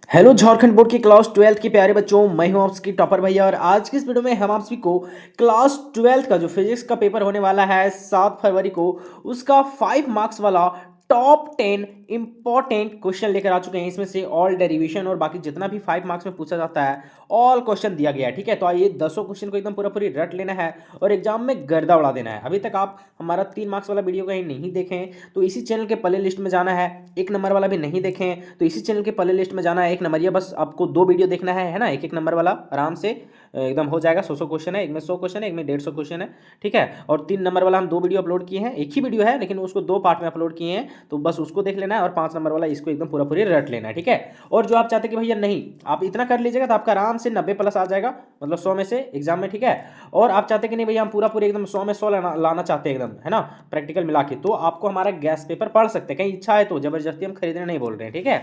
Hello Jharkhand board की class 12th के प्यारे बच्चों, मैं हूं आपकी टॉपर भैया। और आज की इस वीडियो में हम आप सभी को क्लास 12th का जो फिजिक्स का पेपर होने वाला है 7 फरवरी को, उसका 5 मार्क्स वाला टॉप 10 इंपॉर्टेंट क्वेश्चन लेकर आ चुके हैं। इसमें से ऑल डेरिवेशन और बाकी जितना भी 5 मार्क्स में पूछा जाता है ऑल क्वेश्चन दिया गया है। ठीक है, तो आइए 10 क्वेश्चन को एकदम पूरा पूरी रट लेना है और एग्जाम में गर्दा उड़ा देना है। अभी तक आप हमारा 3 मार्क्स वाला वीडियो कहीं नहीं देखें तो इसी चैनल के प्ले लिस्ट में जाना है। 1 नंबर वाला भी नहीं देखें तो इसी चैनल के प्ले लिस्ट में जाना है। 1 नंबर, ये बस आपको 2 वीडियो देखना है ना। 1 नंबर वाला आराम से एकदम हो जाएगा। 100 क्वेश्चन है, एक में 100 क्वेश्चन है, एक में 150 क्वेश्चन है। ठीक है, और 3 नंबर वाला हम 2 वीडियो अपलोड किए हैं। एक ही वीडियो है लेकिन उसको 2 पार्ट में अपलोड किए हैं, तो बस उसको देख लेना है। और 5 नंबर वाला इसको एकदम पूरा पूरी रट लेना है। ठीक है, और जो आप चाहते हैं कि भैया नहीं आप इतना कर लीजिएगा तो आपका आराम से 90 प्लस आ जाएगा, मतलब 100 में से एग्जाम में। ठीक है, और आप चाहते हैं कि नहीं भैया हम पूरा पूरी एकदम 100 में 100 लाना चाहते हैं एकदम, है ना, प्रैक्टिकल मिला के, तो आपको हमारा गैस पेपर पढ़ सकते हैं। कहीं इच्छा है तो, जबरदस्ती हम खरीदने नहीं बोल रहे हैं। ठीक है,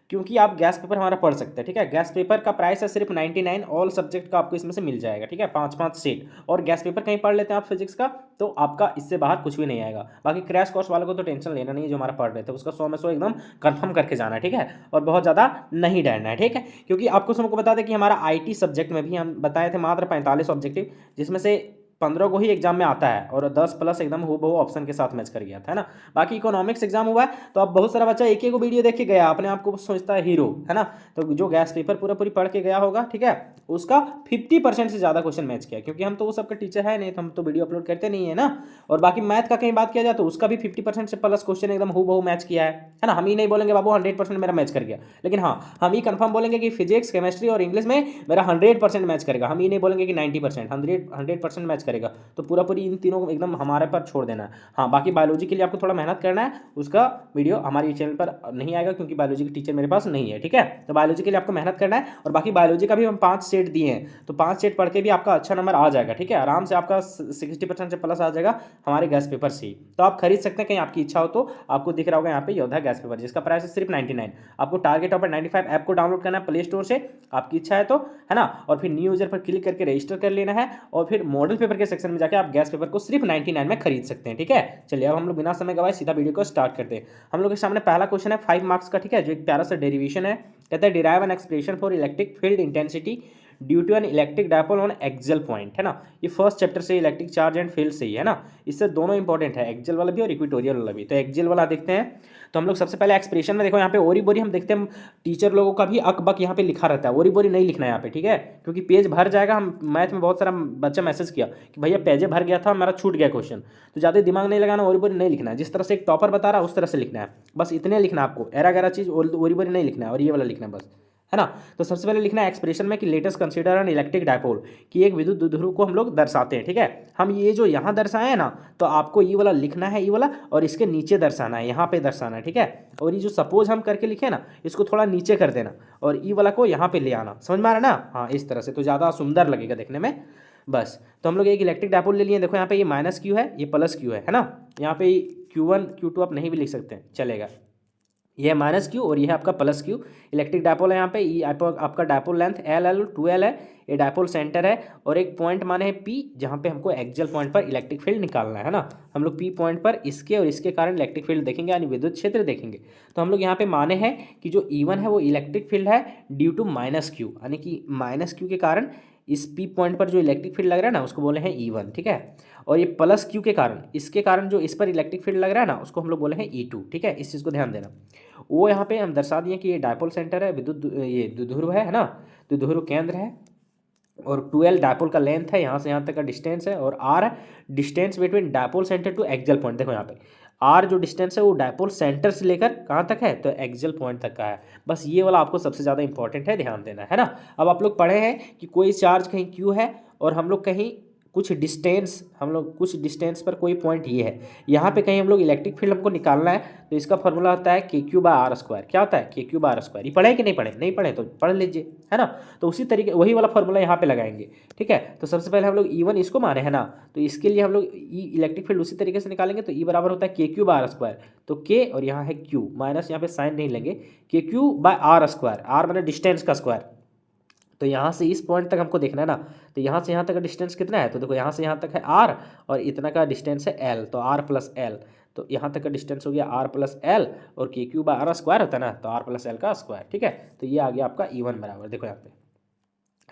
क्योंकि आप गैस पेपर हमारा पढ़ सकते हैं। ठीक है, गैस पेपर का प्राइस है सिर्फ 99, ऑल सब्जेक्ट का आपको इसमें से मिल जाएगा। ठीक है, 5-5 सेट। और गैस पेपर कहीं पढ़ लेते हैं आप फिजिक्स का तो आपका इससे बाहर कुछ भी नहीं आएगा। बाकी क्रैश कोर्स वालों को तो टेंशन लेना नहीं है, जो हमारा पढ़ रहे थे उसका 100 में 100 एकदम कंफर्म करके जाना है। ठीक है, और बहुत ज़्यादा नहीं डरना है। ठीक है, क्योंकि आपको सबको बता दें कि हमारा IT सब्जेक्ट में भी हम बताए थे मात्र 45 ऑब्जेक्टिव, जिसमें से 15 को ही एग्जाम में आता है और 10 प्लस एकदम हूबहू ऑप्शन के साथ मैच कर गया था, है ना। बाकी इकोनॉमिक्स एग्जाम हुआ है तो अब बहुत सारा बच्चा एक एक वीडियो देख के गया, अपने आप को सोचता है हीरो, है ना। तो जो गैस पेपर पूरा पूरी पढ़ के गया होगा, ठीक है, उसका 50% से ज़्यादा क्वेश्चन मैच किया, क्योंकि हम तो वो सबके टीचर है नहीं, तो हम तो वीडियो अपलोड करते नहीं है ना। और बाकी मैथ का कहीं बात किया जाए तो उसका भी 50% से प्लस क्वेश्चन एकदम हूबहू मैच किया है ना। हम ही नहीं बोलेंगे बाबू 100% मेरा मैच कर गया, लेकिन हाँ हम ही कंफर्म बोलेंगे कि फिजिक्स, केमिस्ट्री और इंग्लिश में मेरा 100% मैच करेगा। हम ही नहीं बोलेंगे कि 90%, 100% मैच करेगा। तो पूरा पूरी इन तीनों को एकदम हमारे पर छोड़ देना है। हाँ, बाकी बायोलॉजी के लिए आपको थोड़ा मेहनत करना है, उसका वीडियो हमारे चैनल पर नहीं आएगा क्योंकि बायोलॉजी के टीचर मेरे पास नहीं है। ठीक है, तो बायोलॉजी के लिए आपको मेहनत करना है। और बाकी बायोलॉजी का भी हम 5 सेट दिए हैं, तो 5 सेट पढ़ के भी आपका अच्छा नंबर आ जाएगा। ठीक है, आराम से आपका 60% से प्लस आ जाएगा हमारे गैस पेपर से। तो आप खरीद सकते हैं, कहीं आपकी इच्छा हो तो। आपको दिख रहा होगा यहाँ पे योद्धा गैस पेपर, जिसका प्राइस है सिर्फ 99। आपको टारगेट टॉपर 95 ऐप को डाउनलोड करना है प्ले स्टोर से, आपकी इच्छा है तो, है ना। और फिर न्यू यूजर पर क्लिक करके रजिस्टर कर लेना है, और फिर मॉडल पेपर के सेक्शन में जाकर आप गैस पेपर को सिर्फ 99 में खरीद सकते हैं। ठीक है, चलिए अब हम लोग बिना समय गवाए सीधा वीडियो को स्टार्ट करते हैं। हम लोग के सामने पहला क्वेश्चन है 5 मार्क्स का। ठीक है, जो एक प्यारा सा डेरिवेशन है। कहता है derive an expression for electric field intensity due to an electric dipole on axial point, है ना। ये फर्स्ट चैप्टर से इलेक्ट्रिक चार्ज एंड फील्ड से ही है ना। इससे दोनों इंपॉर्टेंट है, एक्सियल वाला भी और इक्वेटोरियल वाला भी। तो एक्सियल वाला देखते हैं। तो हम लोग सबसे पहले एक्सप्रेशन में देखो, यहाँ पे ओरी बोरी हम देखते हैं, टीचर लोगों का भी अक बक यहाँ पे लिखा रहता है। ओरी बोरी नहीं लिखना है यहाँ पे, ठीक है, क्योंकि पेज भर जाएगा। हम मैथ में बहुत सारा बच्चा मैसेज किया कि भैया पेज भर गया था, मेरा छूट गया क्वेश्चन, तो ज़्यादा दिमाग नहीं लगाना, ओरी बोरी नहीं लिखना है। जिस तरह से एक टॉपर बता रहा है उस तरह से लिखना है, बस इतने लिखना है आपको। एरा गैरा चीज़ ओरी बोरी नहीं लिखना है, और ये वाला लिखना है बस, है ना। तो सबसे पहले लिखना है एक्सप्रेशन में कि latest consider N electric dipole, कि एक विद्युत द्विध्रुव को हम लोग दर्शाते हैं। ठीक है, हम ये जो यहाँ दर्शाए हैं ना, तो आपको ये वाला लिखना है, ये वाला, और इसके नीचे दर्शाना है, यहाँ पे दर्शाना है। ठीक है, और ये जो सपोज हम करके लिखे ना, इसको थोड़ा नीचे कर देना, और ई वाला को यहाँ पे ले आना। समझ में आ रहा है ना। हाँ, इस तरह से तो ज़्यादा सुंदर लगेगा देखने में। बस, तो हम लोग एक इलेक्ट्रिक डायपोल ले लिए। देखो यहाँ पे ये माइनस क्यू है, ये प्लस क्यू है ना। यहाँ पे Q1 Q2 आप नहीं भी लिख सकते हैं, चलेगा। ये है माइनस क्यू और ये है आपका प्लस क्यू। इलेक्ट्रिक डायपोल है यहाँ पे। ये आपका डायपोल लेंथ L2L है, ये डायपोल सेंटर है, और एक पॉइंट माने है P, जहाँ पे हमको एक्सियल पॉइंट पर इलेक्ट्रिक फील्ड निकालना है ना। हम लोग P पॉइंट पर इसके और इसके कारण इलेक्ट्रिक फील्ड देखेंगे, यानी विद्युत क्षेत्र देखेंगे। तो हम लोग यहाँ पे माने हैं कि जो E1 है वो इलेक्ट्रिक फील्ड है ड्यू टू माइनस क्यू, यानी कि माइनस क्यू के कारण इस P पॉइंट पर जो इलेक्ट्रिक फील्ड लग रहा है ना, उसको बोले हैं E1। ठीक है, और ये प्लस क्यू के कारण, इसके कारण जो इस पर इलेक्ट्रिक फील्ड लग रहा है ना, उसको हम लोग बोले हैं E2। ठीक है, इस चीज़ को ध्यान देना। वो यहाँ पे हम दर्शा दिए कि ये डायपोल सेंटर है, विद्युत ये द्विध्रुव है ना, द्विध्रुव केंद्र है, और 2L डायपोल का लेंथ है, यहाँ से यहाँ तक का डिस्टेंस है, और R distance between dipole centre to axial point. देखो यहाँ पे R जो डिस्टेंस है वो डायपोल सेंटर से लेकर कहाँ तक है, तो एक्सियल पॉइंट तक का है। बस ये वाला आपको सबसे ज़्यादा इंपॉर्टेंट है, ध्यान देना है ना। अब आप लोग पढ़े हैं कि कोई चार्ज कहीं Q है, और हम लोग कहीं कुछ कुछ डिस्टेंस पर कोई पॉइंट ये है, यहाँ पे कहीं हम लोग इलेक्ट्रिक फील्ड हमको निकालना है, तो इसका फॉर्मूला होता है KQ/R²। क्या होता है KQ/R²? ये पढ़े कि नहीं पढ़े? नहीं पढ़े तो पढ़ लीजिए, है ना। तो उसी तरीके वही वाला फॉर्मूला यहाँ पे लगाएंगे। ठीक है, तो सबसे पहले हम लोग E1 इसको माने हैं ना, तो इसके लिए हम लोग इलेक्ट्रिक फील्ड उसी तरीके से निकालेंगे। तो E बराबर होता है KQ/R², तो K और यहाँ है Q, माइनस यहाँ पे साइन नहीं लेंगे, KQ/R², R माने डिस्टेंस का स्क्वायर। तो यहाँ से इस पॉइंट तक हमको देखना है ना, तो यहाँ से यहाँ तक का डिस्टेंस कितना है, तो देखो यहाँ से यहाँ तक है R, और इतना का डिस्टेंस है L, तो R + L, तो यहाँ तक का डिस्टेंस हो गया आर प्लस एल, और के क्यू बाय आर स्क्वायर होता है ना, तो आर प्लस एल का स्क्वायर, ठीक है। तो ये आ गया आपका E1 बराबर, देखो यहाँ पे,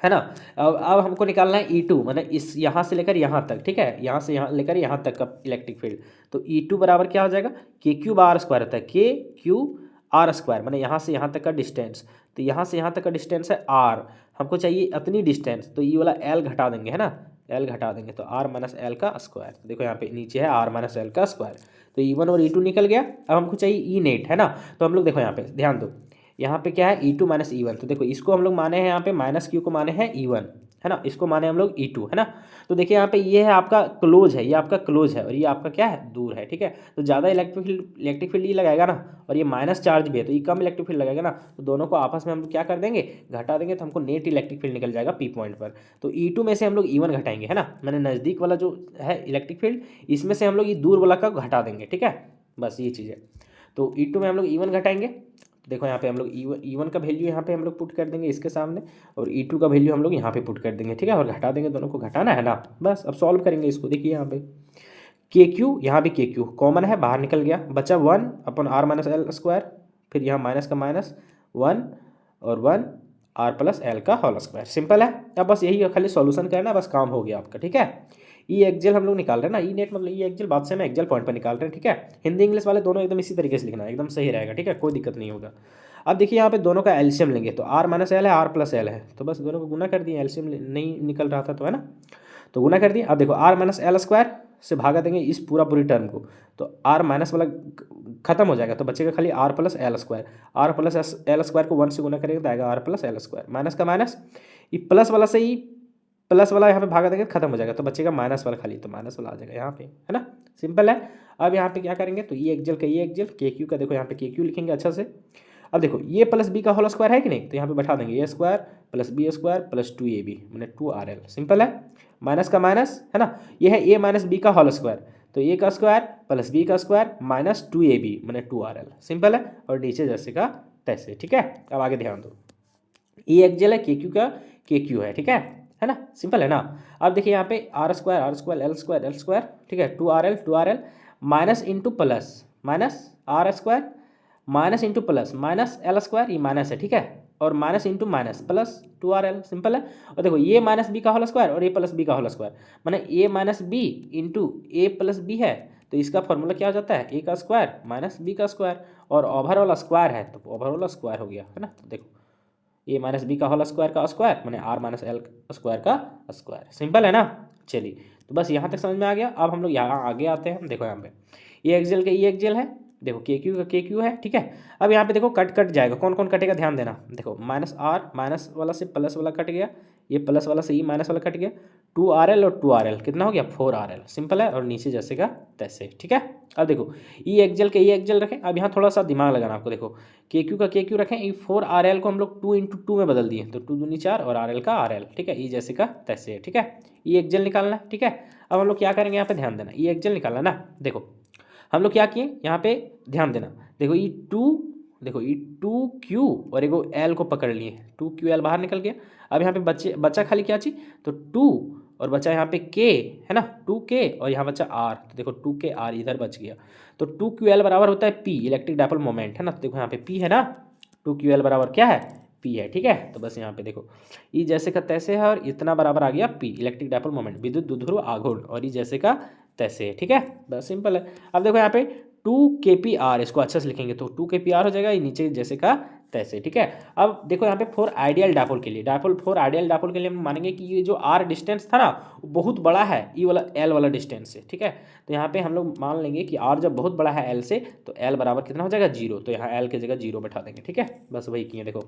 है ना। अब हमको निकालना है E2, मैंने इस यहाँ से लेकर यहाँ तक, ठीक है, यहाँ से यहाँ लेकर यहाँ तक का इलेक्ट्रिक फील्ड। तो E2 बराबर क्या हो जाएगा, के क्यू बार स्क्वायर होता है, के क्यू आर स्क्वायर, मैंने यहाँ से यहाँ तक का डिस्टेंस, तो यहाँ से यहाँ तक का डिस्टेंस है आर, हमको चाहिए इतनी डिस्टेंस, तो ये वाला एल घटा देंगे, है ना, एल घटा देंगे, तो आर माइनस एल का स्क्वायर। तो देखो यहाँ पे नीचे है आर माइनस एल का स्क्वायर, तो E1 और E2 निकल गया। अब हमको चाहिए E नेट, है ना। तो हम लोग देखो यहाँ पे ध्यान दो, यहाँ पे क्या है E2 माइनस E1, तो देखो इसको हम लोग माने हैं यहाँ पे माइनस क्यू को माने हैं E1, है ना, इसको माने हम लोग E2, है ना। तो देखिए यहाँ पे ये है आपका क्लोज है, ये आपका क्लोज है, और ये आपका क्या है, दूर है, ठीक है। तो ज़्यादा इलेक्ट्रिक फील्ड ये लगाएगा ना, और ये माइनस चार्ज भी है, तो ये कम इलेक्ट्रिक फील्ड लगाएगा ना, तो दोनों को आपस में हम क्या कर देंगे, घटा देंगे, तो हमको नेट इलेक्ट्रिक फील्ड निकल जाएगा पी पॉइंट पर। तो E2 में से हम लोग E1 घटाएंगे, है ना, मैंने नज़दीक वाला जो है इलेक्ट्रिक फील्ड, इसमें से हम लोग ये दूर वाला का घटा देंगे, ठीक है, बस ये चीज़ है। तो E2 में हम लोग E1 घटाएंगे, देखो यहाँ पे हम लोग E1 का वैल्यू यहाँ पे हम लोग पुट कर देंगे इसके सामने, और E2 का वैल्यू हम लोग यहाँ पे पुट कर देंगे, ठीक है, और घटा देंगे, दोनों को घटाना है ना, बस। अब सॉल्व करेंगे इसको, देखिए यहाँ पे के क्यू, यहाँ भी के क्यू कॉमन है, बाहर निकल गया, बचा 1 अपन आर माइनस एल स्क्वायर, फिर यहाँ माइनस का माइनस 1 और 1 आर प्लस एल का होल स्क्वायर, सिंपल है। अब बस यही खाली सॉल्यूशन करना, बस काम हो गया आपका, ठीक है। ई एक्जेल हम लोग निकाल रहे हैं ना, ई नेट मतलब ई एक्जेल बात से हम एक्जेल पॉइंट पर निकाल रहे हैं, ठीक है। हिंदी इंग्लिश वाले दोनों एकदम इसी तरीके से लिखना है, एकदम सही रहेगा, ठीक है, कोई दिक्कत नहीं होगा। अब देखिए यहाँ पे दोनों का एलसीएम लेंगे, तो आर माइनस एल है, आर प्लस एल है, तो बस दोनों को गुना कर दिए, एलसीएम नहीं निकल रहा था तो, है ना, तो गुना कर दिए। अब देखो आर माइनस एल स्क्वायर से भागा देंगे इस पूरी टर्म को, तो आर माइनस वाला खत्म हो जाएगा, तो बचेगा खाली R plus L square, R plus L square को 1 से गुना करेंगे तो आएगा R plus L square, minus का माइनस, ये प्लस वाला से ही प्लस वाला यहाँ पे भागा देंगे खत्म हो जाएगा, तो बचेगा माइनस वाला खाली, तो माइनस वाला आ जाएगा यहाँ पे, है ना, सिंपल है। अब यहाँ पे क्या करेंगे, तो ई एक्जेल का ई एक्जेल, के क्यू का देखो यहाँ पे के क्यू लिखेंगे अच्छा से। अब देखो ये प्लस बी का होल स्क्वायर है कि नहीं, तो यहाँ पे बैठा देंगे A square plus B square plus 2ab मैंने 2rl, सिंपल है, माइनस का माइनस, है ना, ये है ए माइनस बी का होल स्क्वायर, तो ए का स्क्वायर प्लस बी का स्क्वायर माइनस 2ab मैंने 2rl, सिंपल है, और नीचे जैसे का तैसे, ठीक है। अब आगे ध्यान दो, ई एक्जेल है, के क्यू का के क्यू है, ठीक है ना, सिंपल है ना। अब देखिए यहाँ पे आर स्क्वायर एल स्क्वायर, ठीक है, 2rl minus into plus minus R square minus into plus minus L square, ये माइनस है, ठीक है, और minus into minus plus 2rl, simple है। और देखो ये माइनस बी का होल स्क्वायर और ए प्लस बी का होल स्क्वायर, माने A minus B into A plus B है, तो इसका फॉर्मूला क्या हो जाता है, ए का स्क्वायर माइनस बी का स्क्वायर, और ओवर वाला स्क्वायर है तो ओवर वाला स्क्वायर हो गया, है ना। तो देखो ए माइनस बी का होल स्क्वायर का स्क्वायर मैंने आर माइनस एल स्क्वायर का स्क्वायर, सिंपल है ना। चलिए तो बस यहाँ तक समझ में आ गया। अब हम लोग यहाँ आगे आते हैं, देखो यहाँ पे ये एक्जेल का ये एक्जेल है, देखो के क्यू का के क्यू है, ठीक है। अब यहाँ पे देखो कट जाएगा, कौन कौन कटेगा ध्यान देना, देखो माइनस आर माइनस वाला से प्लस वाला कट गया, ये प्लस वाला से ये माइनस वाला कट गया, 2rl और 2rl कितना हो गया 4rl, सिंपल है, और नीचे जैसे का तैसे, ठीक है। अब देखो ई एक्जेल के ई एक्जेल रखें, अब यहाँ थोड़ा सा दिमाग लगाना आपको, देखो के क्यू का के क्यू रखें, ये 4rl को हम लोग 2 इंटू 2 में बदल दिए, तो 2 दूनी 4 और rl का rl, ठीक है, ई जैसे का तैसे, ठीक है। ई एक्जेल निकालना है, ठीक है। अब हम लोग क्या करेंगे, यहाँ पे ध्यान देना, ई एक्जेल निकालना ना, देखो हम लोग क्या किए यहाँ पे ध्यान देना, देखो ई 2, देखो ये 2q और एगो l को पकड़ लिए, 2ql बाहर निकल गया। अब यहाँ पे बचा खाली क्या चीज, तो 2 और बचा यहाँ पे k, है ना, 2k और यहाँ बचा r, तो देखो 2kr इधर बच गया, तो 2ql बराबर होता है p इलेक्ट्रिक डाइपोल मोमेंट, है ना। तो देखो यहाँ पे p है ना, 2ql बराबर क्या है p है, ठीक है। तो बस यहाँ पे देखो ये जैसे का तैसे है, और इतना बराबर आ गया p इलेक्ट्रिक डाइपोल मोमेंट, विद्युत द्विध्रुव आघूर्ण, और ये जैसे का तैसे, ठीक है, बस सिंपल है। अब देखो यहाँ पे 2kpr, इसको अच्छे से लिखेंगे तो 2kpr हो जाएगा, ये नीचे जैसे का तैसे, ठीक है। अब देखो यहाँ पे 4 आइडियल डाइपोल के लिए, 4 आइडियल डाइपोल के लिए हम मानेंगे कि ये जो r डिस्टेंस था ना वो बहुत बड़ा है ई वाला l वाला डिस्टेंस से, ठीक है। तो यहाँ पे हम लोग मान लेंगे कि r जब बहुत बड़ा है l से, तो l बराबर कितना हो जाएगा 0, तो यहाँ l की जगह 0 बैठा देंगे, ठीक है। बस वही किए, देखो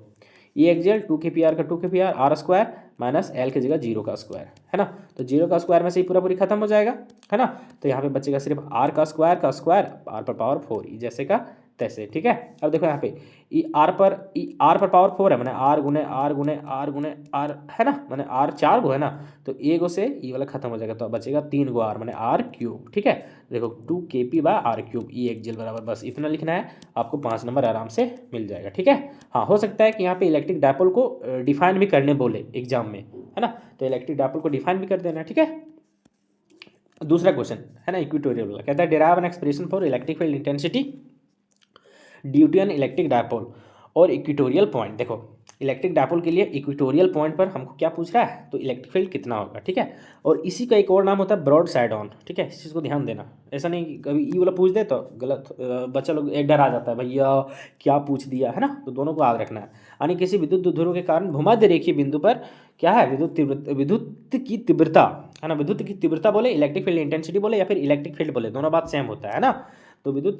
ये एक्जेल 2kpr का 2kpr r square minus l की जगह 0 का स्क्वायर, है ना। तो 0 का स्क्वायर में से ही पूरी खत्म हो जाएगा, है ना। तो यहाँ पे बचेगा सिर्फ r का स्क्वायर r पर पावर 4 जैसे का तैसे, ठीक है। अब देखो यहाँ पे r पर पावर 4 है, मैंने r गुने r है ना, मैंने r 4 गो है ना, तो एक गो से ये वाला खत्म हो जाएगा, तो बचेगा 3 गो r मैंने r क्यूब, ठीक है। देखो 2kp बाय r क्यूब ई एक्जेल बराबर, बस इतना लिखना है, आपको 5 नंबर आराम से मिल जाएगा, ठीक है। हाँ हो सकता है कि यहाँ पे इलेक्ट्रिक डाइपोल को डिफाइन भी करने बोले एग्जाम में, है ना, तो इलेक्ट्रिक डाइपोल को डिफाइन भी कर देना, ठीक है। दूसरा क्वेश्चन है ना इक्वेटोरियल वाला, कहता है derive an expression for electric field intensity due to an electric dipole और इक्वेटोरियल पॉइंट। देखो इलेक्ट्रिक डायपोल के लिए इक्वेटोरियल पॉइंट पर हमको क्या पूछ रहा है, तो इलेक्ट्रिक फील्ड कितना होगा, ठीक है। और इसी का एक और नाम होता है ब्रॉड साइड ऑन, ठीक है, इस चीज़ को ध्यान देना। ऐसा नहीं कि कभी ई वाला पूछ दे तो गलत, बच्चा लोग एक डर आ जाता है भैया क्या पूछ दिया, है ना। तो दोनों को याद रखना है। यानी किसी विद्युत ध्रुव के कारण भूमध्य रेखीय बिंदु पर क्या है, विद्युत की तीव्रता, है ना, विद्युत की तीव्रता बोले, इलेक्ट्रिक फील्ड इंटेंसिटी बोले या फिर इलेक्ट्रिक फील्ड बोले, दोनों बात सेम होता है ना। तो विद्युत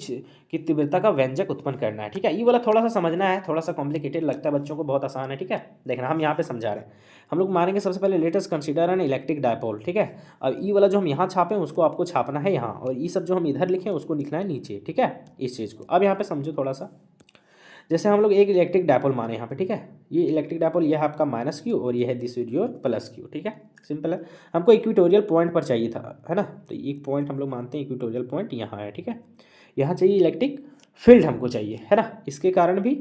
की तीव्रता का व्यंजक उत्पन्न करना है, ठीक है। ये वाला थोड़ा सा समझना है, थोड़ा सा कॉम्प्लिकेटेड लगता है बच्चों को, बहुत आसान है, ठीक है। देखना हम यहाँ पे समझा रहे हैं। हम लोग मानेंगे सबसे पहले let us consider N electric dipole, ठीक है। अब ई वाला जो हम यहाँ छापें उसको आपको छापना है यहाँ, और ये सब जो हम इधर लिखें उसको लिखना है नीचे, ठीक है, इस चीज़ को। अब यहाँ पे समझो थोड़ा सा, जैसे हम लोग एक इलेक्ट्रिक डायपोल माने यहाँ पे, ठीक है। ये इलेक्ट्रिक डायपोल ये है आपका माइनस क्यू और ये है दिस योर प्लस क्यू, ठीक है, सिंपल है। हमको इक्वेटोरियल पॉइंट पर चाहिए था, है ना। तो एक पॉइंट हम लोग मानते हैं इक्वेटोरियल पॉइंट यहाँ है, ठीक है। यहाँ चाहिए इलेक्ट्रिक फील्ड हमको चाहिए, है ना, इसके कारण भी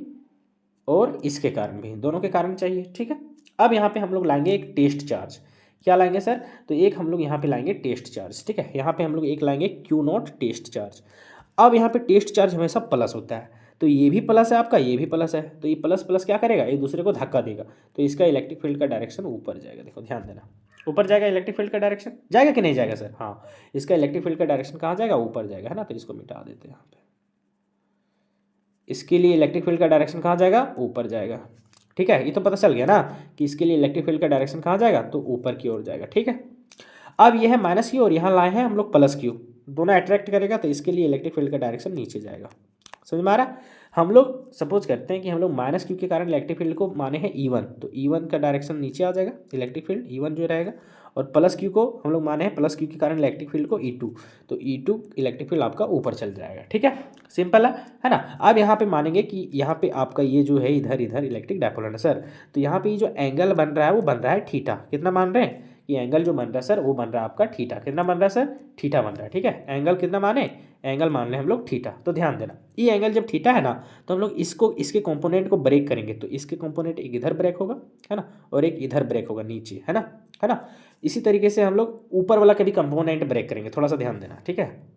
और इसके कारण भी, दोनों के कारण चाहिए, ठीक है। अब यहाँ पे हम लोग लाएंगे एक टेस्ट चार्ज। क्या लाएंगे सर, तो एक हम लोग यहाँ पे लाएंगे टेस्ट चार्ज, ठीक है। यहाँ पे हम लोग एक लाएंगे क्यू नॉट टेस्ट चार्ज। अब यहाँ पे टेस्ट चार्ज हमेशा प्लस होता है, तो ये भी प्लस है आपका, ये भी प्लस है, तो ये प्लस प्लस क्या करेगा, एक दूसरे को धक्का देगा, तो इसका इलेक्ट्रिक फील्ड का डायरेक्शन ऊपर जाएगा। देखो ध्यान देना, ऊपर जाएगा इलेक्ट्रिक फील्ड का डायरेक्शन, जाएगा कि नहीं जाएगा सर, हाँ, इसका इलेक्ट्रिक फील्ड का डायरेक्शन कहाँ जाएगा, ऊपर जाएगा, है ना। तो इसको मिटा देते हैं यहाँ पे, इसके लिए इलेक्ट्रिक फील्ड का डायरेक्शन कहाँ जाएगा, ऊपर जाएगा, ठीक है। ये तो पता चल गया ना कि इसके लिए इलेक्ट्रिक फील्ड का डायरेक्शन कहाँ जाएगा, तो ऊपर की ओर जाएगा, ठीक है। अब यह है माइनस क्यू और यहाँ लाए हैं हम लोग प्लस क्यू, दोनों अट्रैक्ट करेगा, तो इसके लिए इलेक्ट्रिक फील्ड का डायरेक्शन नीचे जाएगा। समझ में आ रहा है। हम लोग सपोज करते हैं कि हम लोग माइनस क्यू के कारण इलेक्ट्रिक फील्ड को माने हैं ई वन, तो ई वन का डायरेक्शन नीचे आ जाएगा इलेक्ट्रिक फील्ड ई वन जो रहेगा, और प्लस क्यू को हम लोग माने हैं प्लस क्यू के कारण इलेक्ट्रिक फील्ड को ई टू, तो ई टू इलेक्ट्रिक फील्ड आपका ऊपर चल जाएगा, ठीक है, सिंपल है ना। अब यहाँ पे मानेंगे कि यहाँ पे आपका ये जो है इधर इधर इलेक्ट्रिक डायपोल है ना सर, तो यहाँ पे ये जो एंगल बन रहा है वो बन रहा है थीटा। कितना मान रहे हैं, ये एंगल जो बन रहा है सर वो बन रहा है आपका थीटा। कितना बन रहा है सर, थीटा बन रहा है, ठीक है। एंगल कितना माने, एंगल मान लें हम लोग थीटा। तो ध्यान देना, ये एंगल जब थीटा है ना, तो हम लोग इसको इसके कंपोनेंट को ब्रेक करेंगे, तो इसके कंपोनेंट एक इधर ब्रेक होगा, है ना, और एक इधर ब्रेक होगा नीचे, है ना, है ना। इसी तरीके से हम लोग ऊपर वाला का भी कंपोनेंट ब्रेक करेंगे, थोड़ा सा ध्यान देना, ठीक है।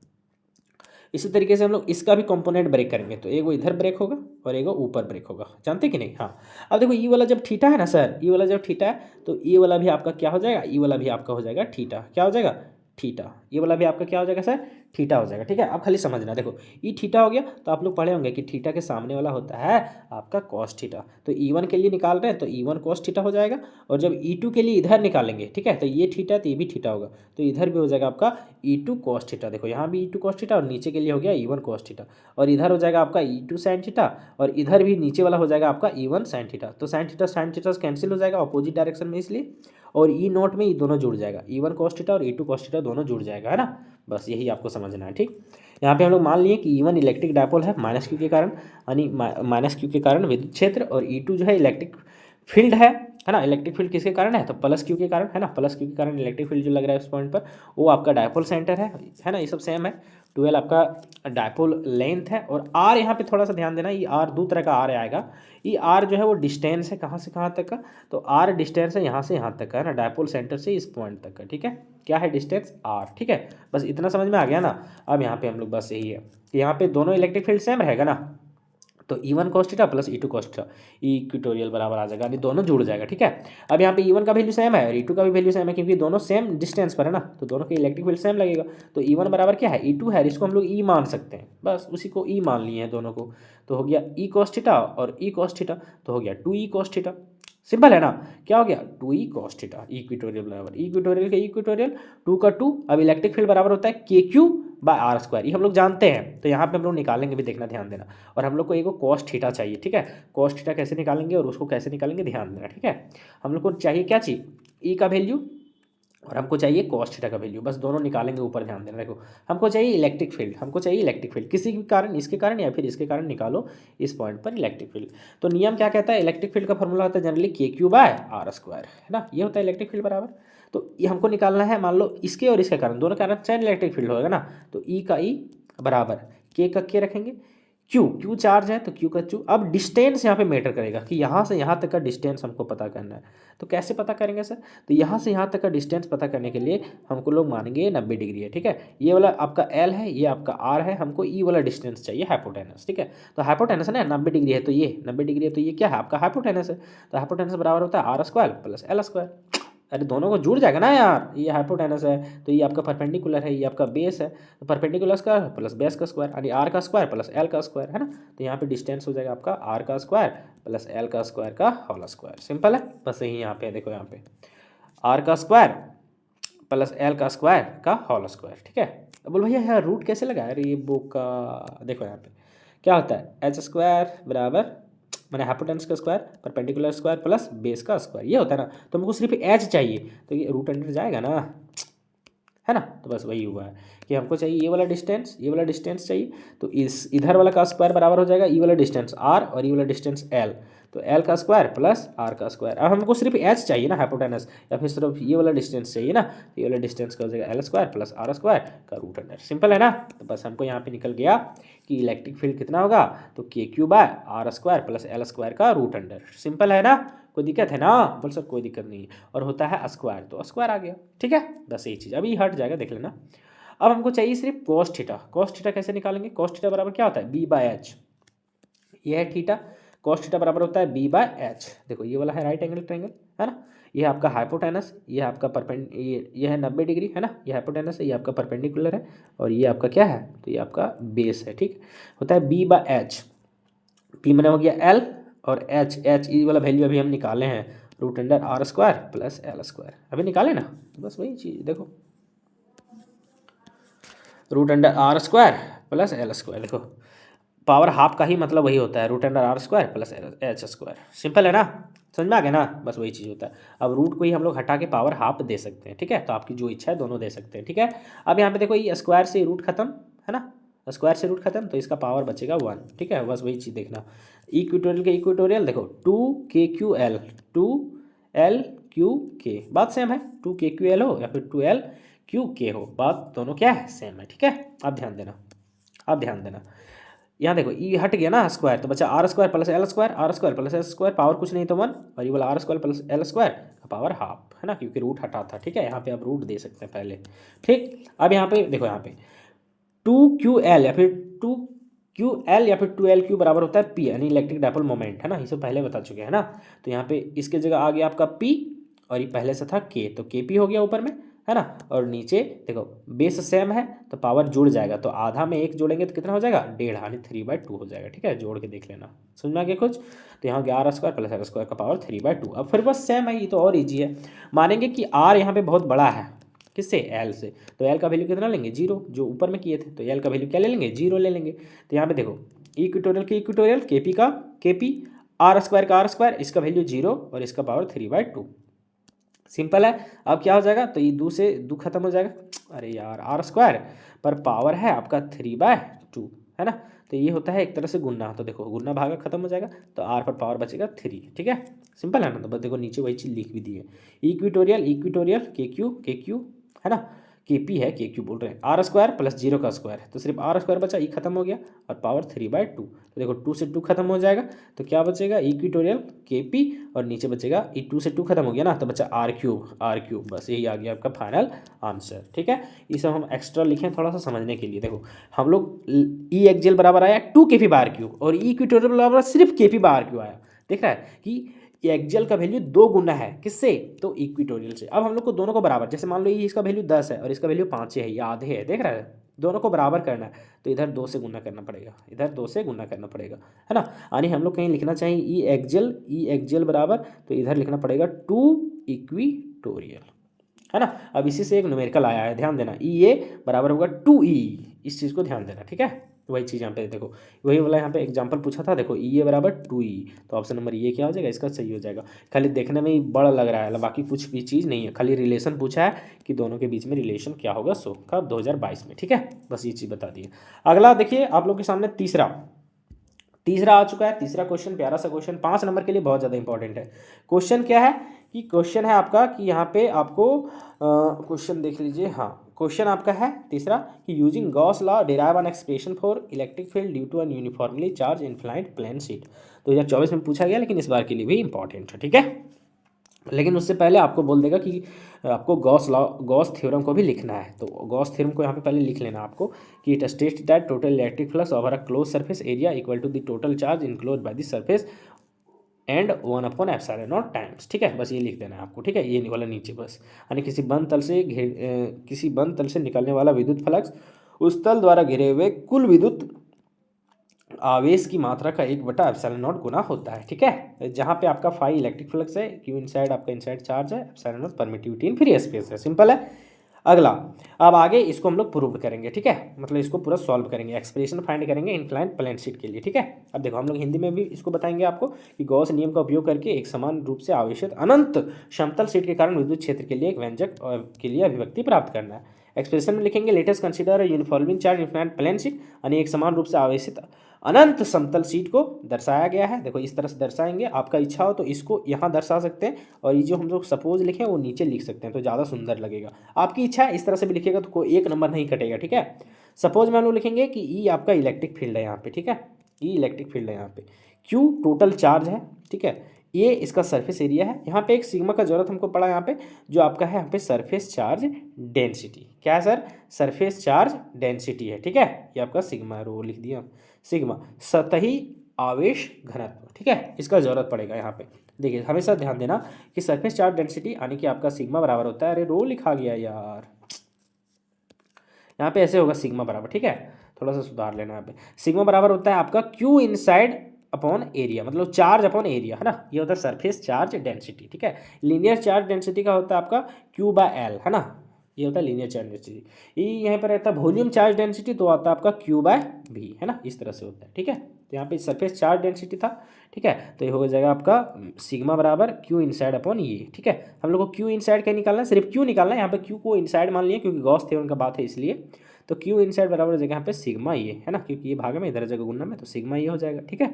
इसी तरीके से हम लोग इसका भी कंपोनेंट ब्रेक करेंगे, तो एक वो इधर ब्रेक होगा और एक वो ऊपर ब्रेक होगा, जानते कि नहीं, हाँ। अब देखो ये वाला जब थीटा है ना सर, ये वाला जब थीटा है, तो ये वाला भी आपका क्या हो जाएगा, ये वाला भी आपका हो जाएगा थीटा, क्या हो जाएगा, थीटा। ये वाला भी आपका क्या हो जाएगा सर, थीटा हो जाएगा, ठीक है। अब खाली समझना, देखो ये थीटा हो गया, तो आप लोग पढ़े होंगे कि थीटा के सामने वाला होता है आपका कॉस थीटा, तो ई वन के लिए निकाल रहे हैं तो ई वन कॉस थीटा हो जाएगा, और जब ई टू के लिए इधर निकालेंगे, ठीक है, तो ये थीटा है तो ये भी थीटा होगा, तो इधर भी हो जाएगा आपका ई टू कॉस थीटा। देखो यहाँ भी ई टू कॉस थीटा और नीचे के लिए हो गया ई वन कॉस थीटा, और इधर हो जाएगा आपका ई टू साइन थीटा, और इधर भी नीचे वाला हो जाएगा आपका ई वन साइन थीटा। तो साइन थीटा कैंसिल हो जाएगा अपोजिट डायरेक्शन में इसलिए, और ई नोट में ये दोनों जुड़ जाएगा, ई वन कॉस थीटा और ई टू कॉस थीटा दोनों जुड़ जाएगा, है ना। बस यही आपको समझना है, ठीक। यहाँ पे हम लोग मान लिए कि ई वन इलेक्ट्रिक डायपोल है माइनस क्यू के कारण, यानी माइनस क्यू के कारण विद्युत क्षेत्र, और ई टू जो है इलेक्ट्रिक फील्ड है ना। इलेक्ट्रिक फील्ड किसके कारण है, तो प्लस क्यू के कारण, है ना। प्लस क्यू के कारण इलेक्ट्रिक फील्ड जो लग रहा है उस पॉइंट पर वो आपका डायपोल सेंटर है ना। ये सब सेम है, 12 आपका डायपोल लेंथ है, और आर यहाँ पे थोड़ा सा ध्यान देना, ये आर दो तरह का आर आएगा। ये आर जो है वो डिस्टेंस है कहाँ से कहाँ तक का, तो आर डिस्टेंस है यहाँ से यहाँ तक का, है ना, डायपोल सेंटर से इस पॉइंट तक का, ठीक है। क्या है डिस्टेंस आर, ठीक है। बस इतना समझ में आ गया ना। अब यहाँ पे हम लोग बस यही है कि यहाँ पे दोनों इलेक्ट्रिक फील्ड सेम रहेगा ना, तो E one cos theta plus E two cos theta equatorial बराबर आ जाएगा, यानी दोनों जुड़ जाएगा, ठीक है। अब यहाँ पे ई वन का वैल्यू सेम है और ई टू का भी वैल्यू सेम है, क्योंकि दोनों सेम डिस्टेंस पर है ना, तो दोनों के इलेक्ट्रिक फील्ड सेम लगेगा। तो ई वन बराबर क्या है, ई टू है, इसको हम लोग ई मान सकते हैं, बस उसी को ई मान लिए हैं दोनों को, तो हो गया ई कॉस थीटा और ई कॉस थीटा, तो हो गया 2 ई कॉस थीटा। सिंपल है ना, क्या हो गया 2 ई कॉस थीटा, इक्वेटोरियल बराबर इक्वेटोरियल का इक्वेटोरियल 2 का 2। अब इलेक्ट्रिक फील्ड बराबर होता है के क्यू बाय आर स्क्वायर, ये हम लोग जानते हैं, तो यहाँ पे हम लोग निकालेंगे भी, देखना ध्यान देना। और हम लोग को एक कॉस थीटा चाहिए, ठीक है। कॉस थीटा कैसे निकालेंगे और उसको कैसे निकालेंगे ध्यान देना, ठीक है। हम लोग को चाहिए क्या चीज़, ई का वैल्यू, और हमको चाहिए कॉस थीटा का वैल्यू, बस दोनों निकालेंगे ऊपर, ध्यान देना। देखो हमको चाहिए इलेक्ट्रिक फील्ड, हमको चाहिए इलेक्ट्रिक फील्ड किसी भी कारण, इसके कारण या फिर इसके कारण निकालो इस पॉइंट पर इलेक्ट्रिक फील्ड। तो नियम क्या कहता है, इलेक्ट्रिक फील्ड का फॉर्मूला होता है जनरली के क्यू बाय आर स्क्वायर, है ना, ये होता है इलेक्ट्रिक फील्ड बराबर। तो ये हमको निकालना है, मान लो इसके और इसके कारण, दोनों कारण चैन इलेक्ट्रिक फील्ड होगा ना, तो ई का ई बराबर के का के रखेंगे, क्यू चार्ज है तो क्यू का क्यू। अब डिस्टेंस यहाँ पे मैटर करेगा कि यहाँ से यहाँ तक का डिस्टेंस हमको पता करना है। तो कैसे पता करेंगे सर? तो यहाँ से यहाँ तक का डिस्टेंस पता करने के लिए हमको लोग मानेंगे 90 डिग्री है, ठीक है। ये वाला आपका एल है, ये आपका आर है, हमको ई वाला डिस्टेंस चाहिए हाइपोटेनस, ठीक है। तो हाइपोटेनस है ना 90 डिग्री है, तो ये 90 डिग्री है, तो ये क्या है आपका हाइपोटेनस है। तो हाइपोटेनस बराबर होता है R square plus L square. अरे दोनों को जुड़ जाएगा ना यार, ये हाइपोटेनस है तो ये आपका परपेंडिकुलर है, ये आपका बेस है, तो परपेंडिकुलर स्क्वायर प्लस बेस का स्क्वायर यानी आर का स्क्वायर प्लस एल का स्क्वायर, है ना। तो यहाँ पे डिस्टेंस हो जाएगा आपका आर का स्क्वायर प्लस एल का स्क्वायर का होल स्क्वायर। सिंपल है, बस यही यहाँ पे देखो, यहाँ पे आर का स्क्वायर प्लस एल का स्क्वायर का होल स्क्वायर, ठीक है। अब बोल भैया यार रूट कैसे लगाया? अरे ये बुक का देखो यहाँ पे क्या होता है, एच स्क्वायर बराबर मैंने हाइपोटेनस का square perpendicular square plus base का स्क्वायर, ये होता है ना। तो हमको सिर्फ एच चाहिए, तो ये रूट अंडर जाएगा ना, है ना। तो बस वही हुआ है कि हमको चाहिए ये वाला डिस्टेंस, ये वाला डिस्टेंस चाहिए, तो इस इधर वाला का स्क्वायर बराबर हो जाएगा ये वाला डिस्टेंस आर और ये वाला डिस्टेंस एल, तो एल का स्क्वायर प्लस आर का स्क्वायर। अब हमको सिर्फ एच चाहिए ना हाइपोटेनस, या फिर सिर्फ ये वाला डिस्टेंस चाहिए ना, तो ये वाला डिस्टेंस का हो जाएगा L square plus R square का रूट अंडर। सिंपल है ना। तो बस हमको यहाँ पे निकल गया कि इलेक्ट्रिक फील्ड कितना होगा, तो K Q by R square plus L square का रूट अंडर। सिंपल है ना, कोई दिक्कत है ना? बोल सर कोई दिक्कत नहीं है, और होता है स्क्वायर तो स्क्वायर आ गया, ठीक है। बस यही चीज़ अभी हट जाएगा, देख लेना। अब हमको चाहिए सिर्फ कॉस थीटा। कॉस थीटा कैसे निकालेंगे? कॉस थीटा बराबर क्या होता है, बी बाय एच, ये है थीटा। कॉस थीटा बराबर होता है बी बाय एच। देखो ये वाला है राइट एंगल ट्रायंगल, है ना। ये है आपका हाइपोटेनस, ये है आपका ये है 90 डिग्री, है ना। ये हाइपोटेनस है, ये आपका परपेंडिकुलर है, और ये आपका क्या है, तो ये आपका बेस है, ठीक होता है बी बाय एच। पी मैंने हो गया एल, और एच ई वाला वैल्यू अभी हम निकाले हैं root under R square plus L square, अभी निकाले ना। तो बस वही चीज़ देखो, root under R square plus L square. देखो पावर हाफ का ही मतलब वही होता है, root under R square plus H square. Simple है ना, समझ में आ गया ना। बस वही चीज़ होता है। अब रूट को ही हम लोग हटा के पावर हाफ दे सकते हैं, ठीक है। तो आपकी जो इच्छा है दोनों दे सकते हैं, ठीक है। अब यहाँ पे देखो ये स्क्वायर से रूट खत्म, है ना, स्क्वायर से रूट खत्म, तो इसका पावर बचेगा 1, ठीक है। बस वही चीज़ देखना। इक्वेटोरियल के इक्वेटोरियल देखो 2 KQL के बात सेम है, 2 KQL हो या फिर 2L QK हो, बात दोनों क्या है, सेम है, ठीक है। अब ध्यान देना, अब ध्यान देना, यहाँ देखो ई हट गया ना स्क्वायर, तो बचा R square plus L square, R square plus L square, power कुछ नहीं तो 1, और ये वाला R square plus L square का पावर हाफ, है ना, क्योंकि रूट हटा था, ठीक है। यहाँ पे आप रूट दे सकते हैं पहले, ठीक। अब यहाँ पे देखो, यहाँ पे 2QL या फिर 2QL या फिर 2LQ बराबर होता है P, यानी इलेक्ट्रिक डाइपोल मोमेंट, है ना, इसे पहले बता चुके हैं ना। तो यहाँ पे इसके जगह आ गया आपका P, और ये पहले से था K, तो KP हो गया ऊपर में, है ना। और नीचे देखो बेस सेम है तो पावर जुड़ जाएगा, तो आधा में 1 जोड़ेंगे तो कितना हो जाएगा, 1.5 यानी 3/2 हो जाएगा, ठीक है। जोड़ के देख लेना, समझ में आ गया कुछ। तो यहाँ 11 स्क्वायर प्लस एल स्क्वायर का पावर 3/2। अब फिर बस सेम है, ये तो और ईजी है। मानेंगे कि आर यहाँ पे बहुत बड़ा है, किससे, एल से, तो एल का वैल्यू कितना लेंगे, 0, जो ऊपर में किए थे, तो एल का वैल्यू क्या ले लेंगे, 0 ले लेंगे। तो यहाँ पे देखो इक्वेटोरियल के इक्वेटोरियल, केपी का केपी, आर स्क्वायर का आर स्क्वायर, इसका वैल्यू 0 और इसका पावर 3/2। सिंपल है। अब क्या हो जाएगा, तो ये 2 से 2 खत्म हो जाएगा, अरे यार आर स्क्वायर पर पावर है आपका 3/2, है ना। तो ये होता है एक तरह से गुना, तो देखो गुना भागा खत्म हो जाएगा, तो आर पर पावर बचेगा 3, ठीक है। सिंपल है ना। तो बस देखो नीचे वही चीज़ लिख भी दी है, इक्वेटोरियल के क्यू, है ना, केपी है KQ बोल रहे हैं, आर स्क्वायर प्लस 0 का स्क्वायर, तो सिर्फ आर स्क्वायर बचा, ई खत्म हो गया, और पावर 3/2। तो देखो 2 से 2 खत्म हो जाएगा, तो क्या बचेगा, इक्वेटोरियल KP, और नीचे बचेगा, ई 2 से 2 खत्म हो गया ना, तो बचा आर क्यूब। बस यही आ गया आपका फाइनल आंसर, ठीक है। ये सब हम एक्स्ट्रा लिखें थोड़ा सा समझने के लिए। देखो हम लोग ई एक्जेल बराबर आया 2 KP/क्यूब, और इक्वेटोरियल बराबर सिर्फ KP/क्यूब आया। देख रहा है कि एक्जेल का वैल्यू 2 गुना है, किससे, तो इक्वेटोरियल से। अब हम लोग को दोनों को बराबर, जैसे मान लो ये इसका वैल्यू 10 है और इसका वैल्यू 5 है, ये आधे है, देख रहा है, दोनों को बराबर करना है, तो इधर 2 से गुना करना पड़ेगा, इधर 2 से गुना करना पड़ेगा, है ना। यानी हम लोग कहीं लिखना चाहिए ई एक्जेल बराबर, तो इधर लिखना पड़ेगा 2 इक्वेटोरियल, है ना। अब इसी से एक न्यूमेरिकल आया है, ध्यान देना, ए बराबर होगा 2E, इस चीज़ को ध्यान देना, ठीक है। वही चीज़ यहाँ पे देखो, वही वाला यहाँ पे एग्जांपल पूछा था, देखो ए बराबर 2E, तो ऑप्शन नंबर ये क्या हो जाएगा, इसका सही हो जाएगा। खाली देखने में ही बड़ा लग रहा है, बाकी कुछ भी चीज़ नहीं है, खाली रिलेशन पूछा है कि दोनों के बीच में रिलेशन क्या होगा, सो कब 2022 में, ठीक है। बस ये चीज़ बता दी। अगला देखिए आप लोग के सामने तीसरा आ चुका है। तीसरा क्वेश्चन, प्यारा सा क्वेश्चन, 5 नंबर के लिए बहुत ज़्यादा इंपॉर्टेंट है। क्वेश्चन क्या है कि क्वेश्चन है आपका कि यहाँ पे आपको क्वेश्चन देख लीजिए, हाँ क्वेश्चन आपका है तीसरा कि using Gauss law derive an expression for electric field due to an uniformly charge infinite plane sheet. 2024 में पूछा गया, लेकिन इस बार के लिए भी इंपॉर्टेंट है, ठीक है। लेकिन उससे पहले आपको बोल देगा कि आपको गॉस थ्योरम को भी लिखना है। तो गॉस थ्योरम को यहाँ पे पहले लिख लेना आपको कि it states that total electric flux over a close surface area equal to the total charge enclose by the surface and 1/ε0 times, ठीक है। बस ये लिख देना है आपको, ठीक है। ये वाला नीचे बस, यानी किसी बंद तल से निकलने वाला विद्युत फ्लक्स उस तल द्वारा घिरे हुए कुल विद्युत आवेश की मात्रा का 1/ε0 गुना होता है, ठीक है। जहाँ पे आपका फाई इलेक्ट्रिक फ्लक्स है, क्यू इनसाइड आपका इनसाइड चार्ज है, ε0 परमिटिविटी इन फ्री स्पेस है। सिंपल है। अगला, अब आगे इसको हम लोग प्रूव करेंगे, ठीक है। मतलब इसको पूरा सॉल्व करेंगे, एक्सप्रेशन फाइंड करेंगे इंक्लाइंड प्लेन शीट के लिए, ठीक है। अब देखो हम लोग हिंदी में भी इसको बताएंगे आपको कि गॉस नियम का उपयोग करके एक समान रूप से आवेशित अनंत समतल शीट के कारण विद्युत क्षेत्र के लिए एक व्यंजक के लिए अभिव्यक्ति प्राप्त करना है। एक्सप्रेशन में लिखेंगे latest consider uniformly charge infinite plane sheet, यानी एक समान रूप से आवेशित अनंत समतल शीट को दर्शाया गया है। देखो इस तरह से दर्शाएंगे, आपका इच्छा हो तो इसको यहाँ दर्शा सकते हैं, और ये जो हम लोग सपोज लिखे वो नीचे लिख सकते हैं, तो ज़्यादा सुंदर लगेगा। आपकी इच्छा है इस तरह से भी लिखिएगा तो कोई एक नंबर नहीं कटेगा, ठीक है। सपोज में हम लोग लिखेंगे कि ई आपका इलेक्ट्रिक फील्ड है यहाँ पे, ठीक है। ई इलेक्ट्रिक फील्ड है यहाँ पे, क्यू टोटल चार्ज है, ठीक है। ये इसका सरफेस एरिया है। यहाँ पे एक सिग्मा का जरूरत हमको पड़ा यहाँ पे, जो आपका है यहाँ पे सरफेस चार्ज डेंसिटी। क्या है सर? सरफेस चार्ज डेंसिटी है, ठीक है। ये आपका सिग्मा रो लिख दिया, सिग्मा सतही आवेश घनत्व, ठीक है। इसका जरूरत पड़ेगा यहाँ पे। देखिए हमेशा ध्यान देना कि सरफेस चार्ज डेंसिटी यानी कि आपका सिग्मा बराबर होता है, अरे रो लिखा गया यार, यहाँ पे ऐसे होगा सिग्मा बराबर, ठीक है। थोड़ा सा सुधार लेना यहाँ पे। सिग्मा बराबर होता है आपका क्यू इनसाइड अपॉन एरिया, मतलब चार्ज अपॉन एरिया, है ना। ये होता है सरफेस चार्ज डेंसिटी, ठीक है। लीनियर चार्ज डेंसिटी का होता है आपका क्यू बाय एल, है ना। ये होता है लीनियर चार्ज डेंसिटी। ये यहाँ पर रहता है वॉल्यूम चार्ज डेंसिटी, तो आता है आपका क्यू बाय वी, है ना। इस तरह से होता है, ठीक है। तो यहाँ पे सरफेस चार्ज डेंसिटी था, ठीक है। तो ये हो जाएगा आपका सिग्मा बराबर क्यू इनसाइड अपॉन ये, ठीक है। हम लोग को क्यू इनसाइड क्या निकालना है? सिर्फ क्यू निकालना है। यहाँ पे क्यू को इनसाइड मान लिया क्योंकि गॉस थ्योरम का बात है इसलिए। तो क्यू इनसाइड बराबर हो जाएगा यहाँ पे सिग्मा ये, है ना, क्योंकि ये भाग में इधर जगह गुणा में, तो सिग्मा ये हो जाएगा, ठीक है।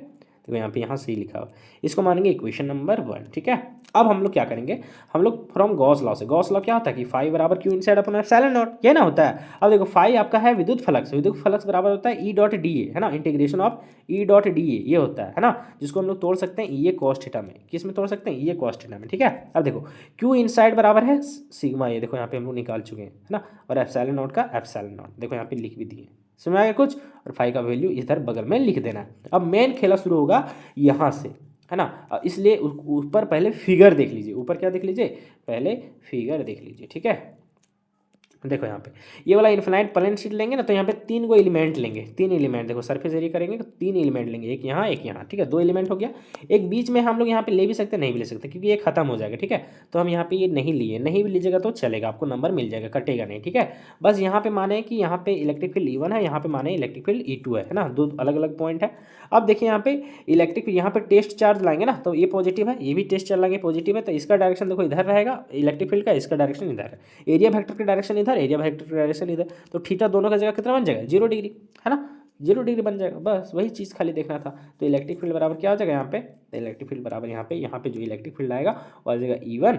देखो यहाँ पे यहाँ से ही लिखा हुआ, इसको मानेंगे इक्वेशन नंबर 1, ठीक है। अब हम लोग क्या करेंगे, हम लोग फ्रॉम गॉस लॉ से, गॉस लॉ क्या होता है कि फाई बराबर Q inside upon epsilon not, ये ना होता है। अब देखो फाई आपका है विद्युत फ्लक्स बराबर होता है ई डॉट डी ए, है ना, integration of E dot D A, ये होता है ना, जिसको हम लोग तोड़ सकते हैं ई ए कॉस थीटा में। किस में तोड़ सकते हैं? ई ए कॉस थीटा में, ठीक है। अब देखो क्यू इनसाइड बराबर है सिग्मा, ये देखो यहाँ पे हम लोग निकाल चुके हैं, है ना, और एप्सिलॉन नॉट का एप्सिलॉन नॉट देखो यहाँ पे लिख भी दिए, समझ आ गया कुछ। और फाई का वैल्यू इधर बगल में लिख देना है। अब मेन खेला शुरू होगा यहाँ से, है ना, इसलिए ऊपर पहले फिगर देख लीजिए। ऊपर क्या देख लीजिए? पहले फिगर देख लीजिए, ठीक है। देखो यहाँ पे ये वाला इनफिनाइट प्लेन शीट लेंगे ना, तो यहाँ पे 3 को एलिमेंट लेंगे, 3 एलिमेंट। देखो सरफेस एरिया करेंगे तो 3 एलिमेंट लेंगे, एक यहाँ एक यहाँ, ठीक है। 2 एलिमेंट हो गया। एक बीच में हम लोग यहाँ पे ले भी सकते नहीं भी ले सकते, क्योंकि ये खत्म हो जाएगा, ठीक है। तो हम यहाँ पे ये नहीं लिए, नहीं भी लीजिएगा तो चलेगा, आपको नंबर मिल जाएगा, कटेगा नहीं, ठीक है। बस यहाँ पे माने कि यहाँ पे इलेक्ट्रिक फील्ड E1 है, यहाँ पे माने इलेक्ट्रिक फील्ड E2 है ना, 2 अलग अलग पॉइंट है। अब देखिए यहाँ पे इलेक्ट्रिक यहाँ पे टेस्ट चार्ज लाएंगे ना, तो ये पॉजिटिव है, ये भी टेस्ट चार्ज लाएंगे पॉजिटिव है, तो इसका डायरेक्शन देखो इधर रहेगा इलेक्ट्रिक फील्ड का, इसका डायरेक्शन इधर है। एरिया वेक्टर का डायरेक्शन इधर, एरिया वेक्टर का डायरेक्शन इधर, तो थीटा दोनों का जगह कितना बन जाएगा? 0 डिग्री, है ना, 0 डिग्री बन जाएगा। बस वही चीज़ खाली देखना था। तो इलेक्ट्रिक फील्ड बराबर क्या हो जाएगा यहाँ पे? तो इलेक्ट्रिक फील्ड बराबर यहाँ पे जो इलेक्ट्रिक फील्ड आएगा वो आ जाएगा E1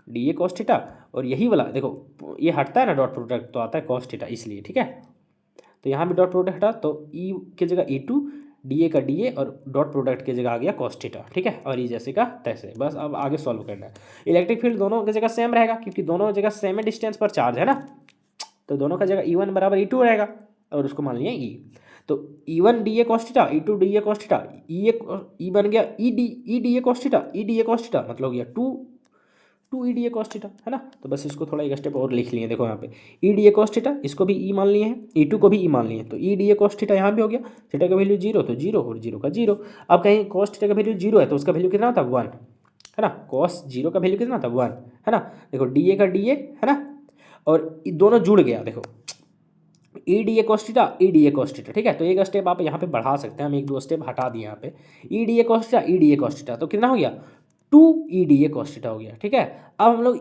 D A cos theta, और यही वाला देखो ये हटता है ना डॉट प्रोडक्ट, तो आता है कॉस थीटा, इसलिए, ठीक है। तो यहाँ भी डॉट प्रोडक्ट हटा, तो ई की जगह E2 डी ए का डी ए, और डॉट प्रोडक्ट की जगह आ गया कॉस थीटा, ठीक है। और ये जैसे का तैसे, बस अब आगे सॉल्व करना है। इलेक्ट्रिक फील्ड दोनों की जगह सेम रहेगा, क्योंकि दोनों जगह सेम डिस्टेंस पर चार्ज है ना, तो दोनों का जगह E1 बराबर E2 रहेगा, और उसको मान लिया E। तो E1 D A cos theta, E2 D A cos theta, E बन गया E D A cos theta, E D A cos theta मतलब हो गया 2 E D A cos theta, है ना। तो बस इसको थोड़ा एक स्टेप और लिख लिए, देखो यहाँ पे ई डी ए कॉस थीटा, इसको भी ई मान लिए हैं, E2 को भी ई मान लिए हैं, तो ई डी ए कॉस थीटा यहाँ भी हो गया। थीटा का वैल्यू 0, तो 0 और 0 का 0। अब कहीं कॉस थीटा का वैल्यू 0 है, तो उसका वैल्यू कितना था? 1, है ना। कॉस 0 का वैल्यू कितना था? 1, है ना। देखो डी ए का डी ए, है ना, और दोनों जुड़ गया, देखो ई D A cos theta, E D A cos theta, ठीक है। तो एक स्टेप आप यहाँ पे बढ़ा सकते हैं, हम 1-2 स्टेप हटा दिए यहाँ पे। ई D A cos theta, E D A cos theta, तो कितना हो गया? 2 E D A cos theta हो गया, ठीक है। अब हम लोग